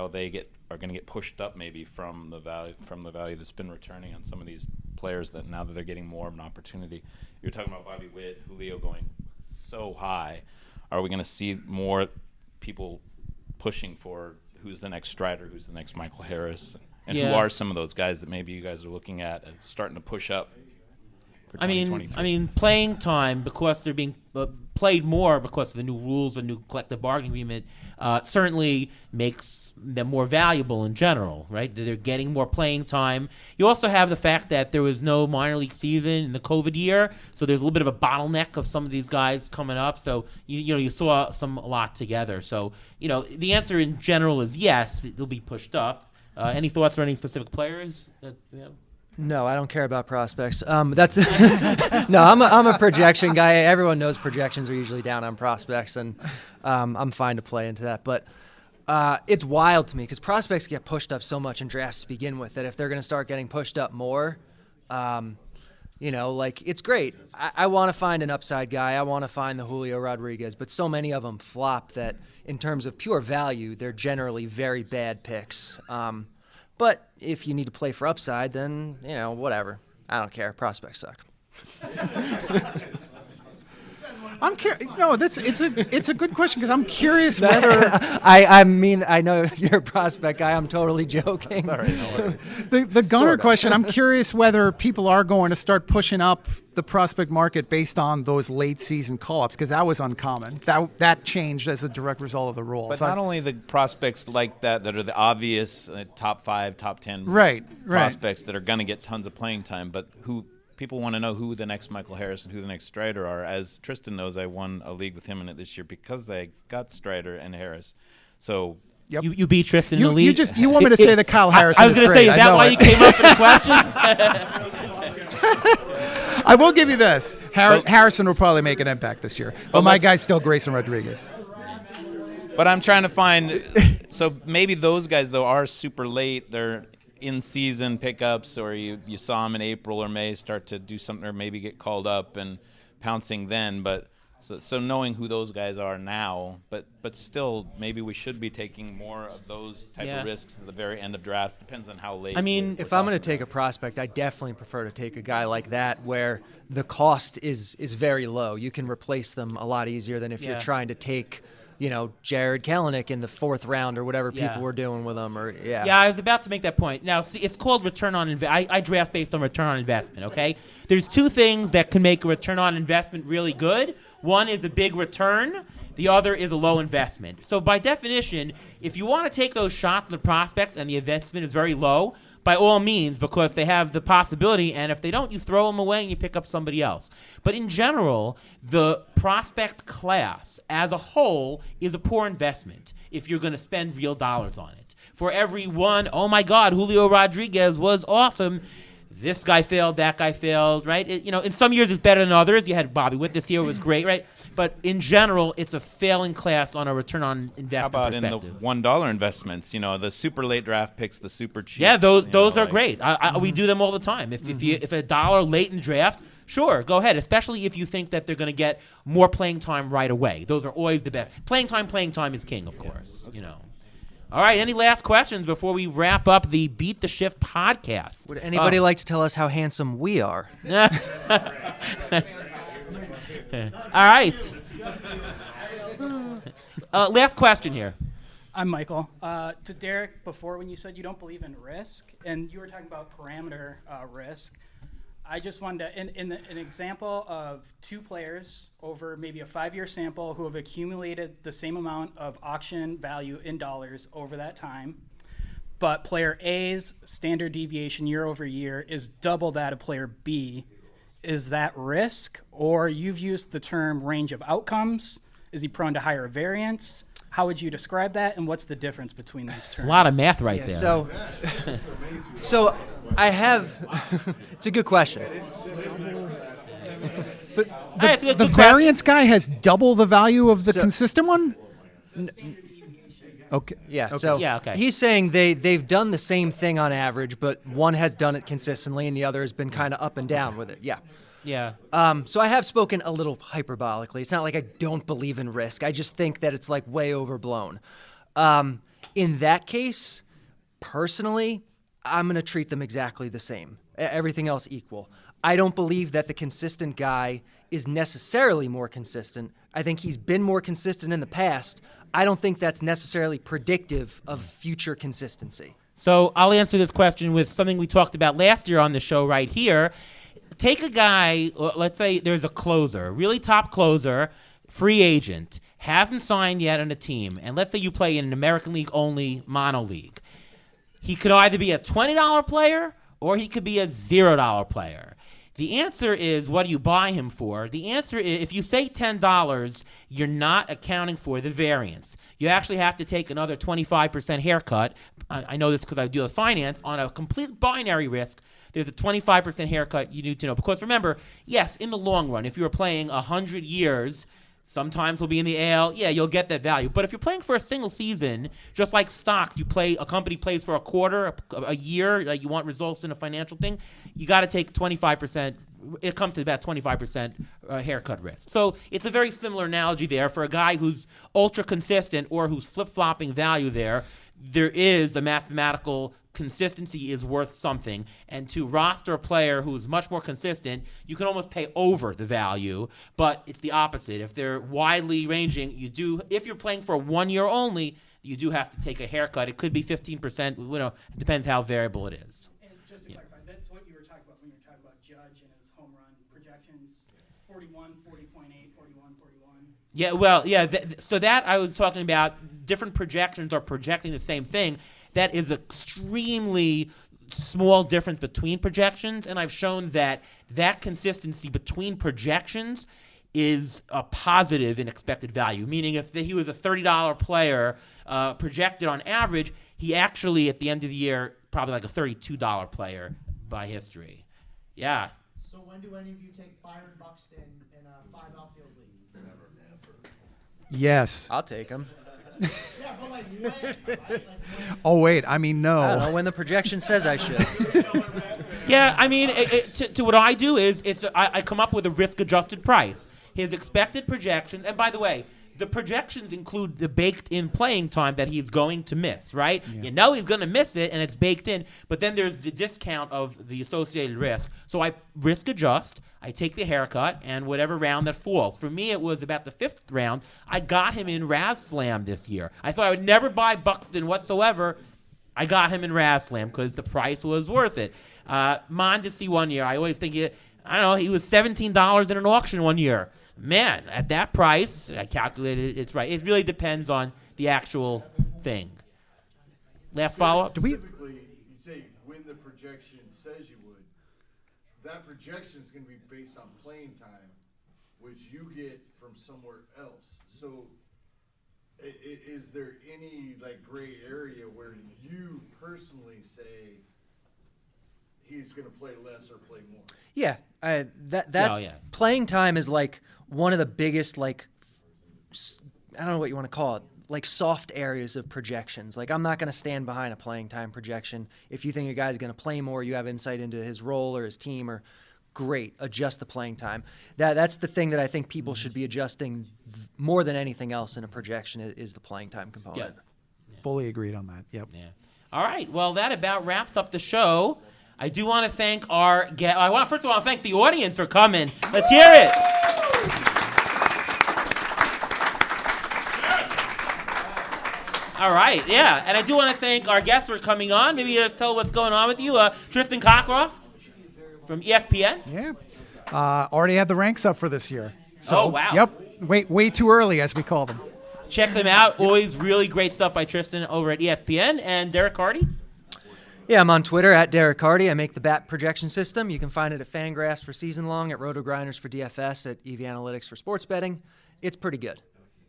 they are going to get pushed up maybe from the value that's been returning on some of these players that now that they're getting more of an opportunity? You're talking about Bobby Witt, Julio going so high. Are we going to see more people pushing for who's the next Strider, who's the next Michael Harris? And who are some of those guys that maybe you guys are looking at starting to push up for 2023? I mean, playing time, because they're being played more because of the new rules, the new collective bargaining agreement, certainly makes them more valuable in general, right? They're getting more playing time. You also have the fact that there was no minor league season in the COVID year, so there's a little bit of a bottleneck of some of these guys coming up. So you saw a lot together. So the answer in general is yes, it'll be pushed up. Any thoughts on any specific players? No, I don't care about prospects. That's no. I'm a projection guy. Everyone knows projections are usually down on prospects, and I'm fine to play into that. But it's wild to me because prospects get pushed up so much in drafts to begin with that if they're going to start getting pushed up more, it's great. I want to find an upside guy. I want to find the Julio Rodriguez, but so many of them flop that in terms of pure value, they're generally very bad picks. But if you need to play for upside, then, whatever. I don't care. Prospects suck. I'm curious. No, it's a good question because I'm curious whether I mean I know you're a prospect guy. I'm totally joking. All right, no the Gunnar question. I'm curious whether people are going to start pushing up the prospect market based on those late season call-ups because that was uncommon. That changed as a direct result of the rule. But not only the prospects like that are the obvious top 5, top 10 prospects that are going to get tons of playing time, but who. People want to know who the next Michael Harris and who the next Strider are. As Tristan knows, I won a league with him in it this year because they got Strider and Harris. So you beat Tristan in the league. You want me to say that Kyle Harrison I was going to say, is that why you came up with the question? I will give you this. Harrison will probably make an impact this year. But my guy's still Grayson Rodriguez. But I'm trying to find – so maybe those guys, though, are super late. They're – in-season pickups, or you saw them in April or May start to do something or maybe get called up and pouncing then. But so knowing who those guys are now, but still maybe we should be taking more of those type of risks at the very end of drafts. Depends on how late. I mean, if I'm going to take a prospect, I definitely prefer to take a guy like that where the cost is very low. You can replace them a lot easier than if you're trying to take Jared Kelenic in the 4th round or whatever people were doing with him. Yeah, I was about to make that point. Now, see, it's called return on investment. I draft based on return on investment, okay? There's 2 things that can make a return on investment really good. One is a big return. The other is a low investment. So by definition, if you want to take those shots at the prospects and the investment is very low, by all means, because they have the possibility, and if they don't, you throw them away and you pick up somebody else. But in general, the prospect class as a whole is a poor investment if you're going to spend real dollars on it. For every one, oh my God, Julio Rodriguez was awesome, this guy failed, that guy failed, right? In some years it's better than others. You had Bobby Witt this year, was great, right? But in general, it's a failing class on a return on investment How about perspective. in the $1 investments? The super late draft picks, the super cheap. Yeah, those are great. We do them all the time. If $1 late in draft, sure, go ahead. Especially if you think that they're going to get more playing time right away. Those are always the best. Playing time is king, of course. All right, any last questions before we wrap up the Beat the Shift podcast? Would anybody like to tell us how handsome we are? All right. Last question here. I'm Michael. To Derek, before when you said you don't believe in risk, and you were talking about parameter risk, I just wanted to, an example of 2 players over maybe a 5-year sample who have accumulated the same amount of auction value in dollars over that time, but player A's standard deviation year over year is double that of player B. Is that risk? Or you've used the term range of outcomes. Is he prone to higher variance? How would you describe that, and what's the difference between those terms? A lot of math there. So I have. It's a good question. The variance guy has double the value of the consistent one? Okay. Yeah. Okay. So Yeah, okay. he's saying they've done the same thing on average, but one has done it consistently and the other has been kind of up and down with it. Yeah. Yeah. So I have spoken a little hyperbolically. It's not like I don't believe in risk. I just think that it's like way overblown. In that case, personally, I'm going to treat them exactly the same. Everything else equal. I don't believe that the consistent guy is necessarily more consistent. I think he's been more consistent in the past. I don't think that's necessarily predictive of future consistency. So I'll answer this question with something we talked about last year on the show right here. Take a guy, let's say there's a closer, really top closer, free agent, hasn't signed yet on a team, and let's say you play in an American League only mono league. He could either be a $20 player or he could be a $0 player. The answer is, what do you buy him for? The answer is, if you say $10, you're not accounting for the variance. You actually have to take another 25% haircut. I know this because I deal with finance. On a complete binary risk, there's a 25% haircut you need to know. Because remember, yes, in the long run, if you were playing 100 years, sometimes we'll be in the AL. Yeah, you'll get that value. But if you're playing for a single season, just like stocks, a company plays for a quarter, a year, you want results in a financial thing, you got to take 25%. It comes to about 25% haircut risk. So it's a very similar analogy there for a guy who's ultra consistent or who's flip-flopping value there. There is a mathematical consistency is worth something, and to roster a player who's much more consistent, you can almost pay over the value, but it's the opposite. If they're widely ranging, if you're playing for 1 year only, you do have to take a haircut. It could be 15%, it depends how variable it is. And just to clarify, that's what you were talking about when you were talking about Judge and his home run projections, 41, 40.8, 41, 41. Yeah, well, yeah, so that I was talking about, different projections are projecting the same thing. That is extremely small difference between projections, and I've shown that consistency between projections is a positive in expected value, meaning if he was a $30 player projected on average, he actually, at the end of the year, probably like a $32 player by history. Yeah. So when do any of you take Byron Buxton in a 5 outfield league? Never. Yes. I'll take him. Yeah, but like when? Right? Like when? Oh, wait. I mean, no. I don't know when the projection says I should. Yeah, I mean, to what I do is I come up with a risk-adjusted price. His expected projections, and by the way, the projections include the baked-in playing time that he's going to miss, right? Yeah. You know he's going to miss it, and it's baked in, but then there's the discount of the associated risk. So I risk-adjust, I take the haircut, and whatever round that falls. For me, it was about the 5th round. I got him in Raz Slam this year. I thought I would never buy Buxton whatsoever. I got him in Raz Slam because the price was worth it. Mondesi one year, I always think, he was $17 in an auction one year. Man, at that price, I calculated it's right. It really depends on the actual thing. Last follow-up? Specifically, you say when the projection says you would. That projection is going to be based on playing time, which you get from somewhere else. So is there any gray area where you personally say he's going to play less or play more? Yeah, playing time is one of the biggest, I don't know what you want to call it, soft areas of projections. I'm not going to stand behind a playing time projection. If you think a guy's going to play more, you have insight into his role or his team, or great, adjust the playing time. That's the thing that I think people should be adjusting more than anything else in a projection is the playing time component. Yeah. Fully agreed on that. Yep. Yeah. All right. Well, that about wraps up the show. I do want to thank our guest. First of all, I want to thank the audience for coming. Let's hear it. All right, yeah. And I do want to thank our guests for coming on. Maybe just tell what's going on with you. Tristan Cockcroft from ESPN. Yeah. Already had the ranks up for this year. So, oh, wow. Yep. Way too early, as we call them. Check them out. Always really great stuff by Tristan over at ESPN. And Derek Carty? Yeah, I'm on Twitter at Derek Carty. I make the bat projection system. You can find it at Fangraphs for season long, at Roto Grinders for DFS, at EV Analytics for sports betting. It's pretty good.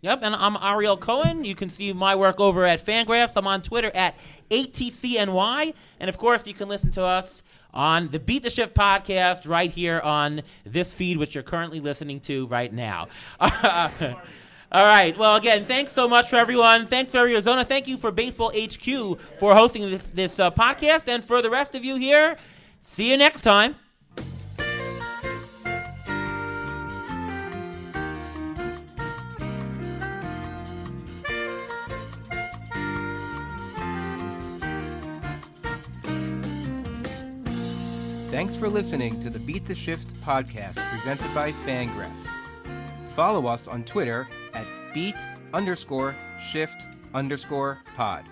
Yep, and I'm Ariel Cohen. You can see my work over at Fangraphs. I'm on Twitter at ATCNY. And, of course, you can listen to us on the Beat the Shift podcast right here on this feed, which you're currently listening to right now. All right. Well, again, thanks so much for everyone. Thanks for Arizona. Thank you for Baseball HQ for hosting this podcast. And for the rest of you here, see you next time. Thanks for listening to the Beat the Shift podcast presented by Fangraphs. Follow us on Twitter at beat_shift_pod.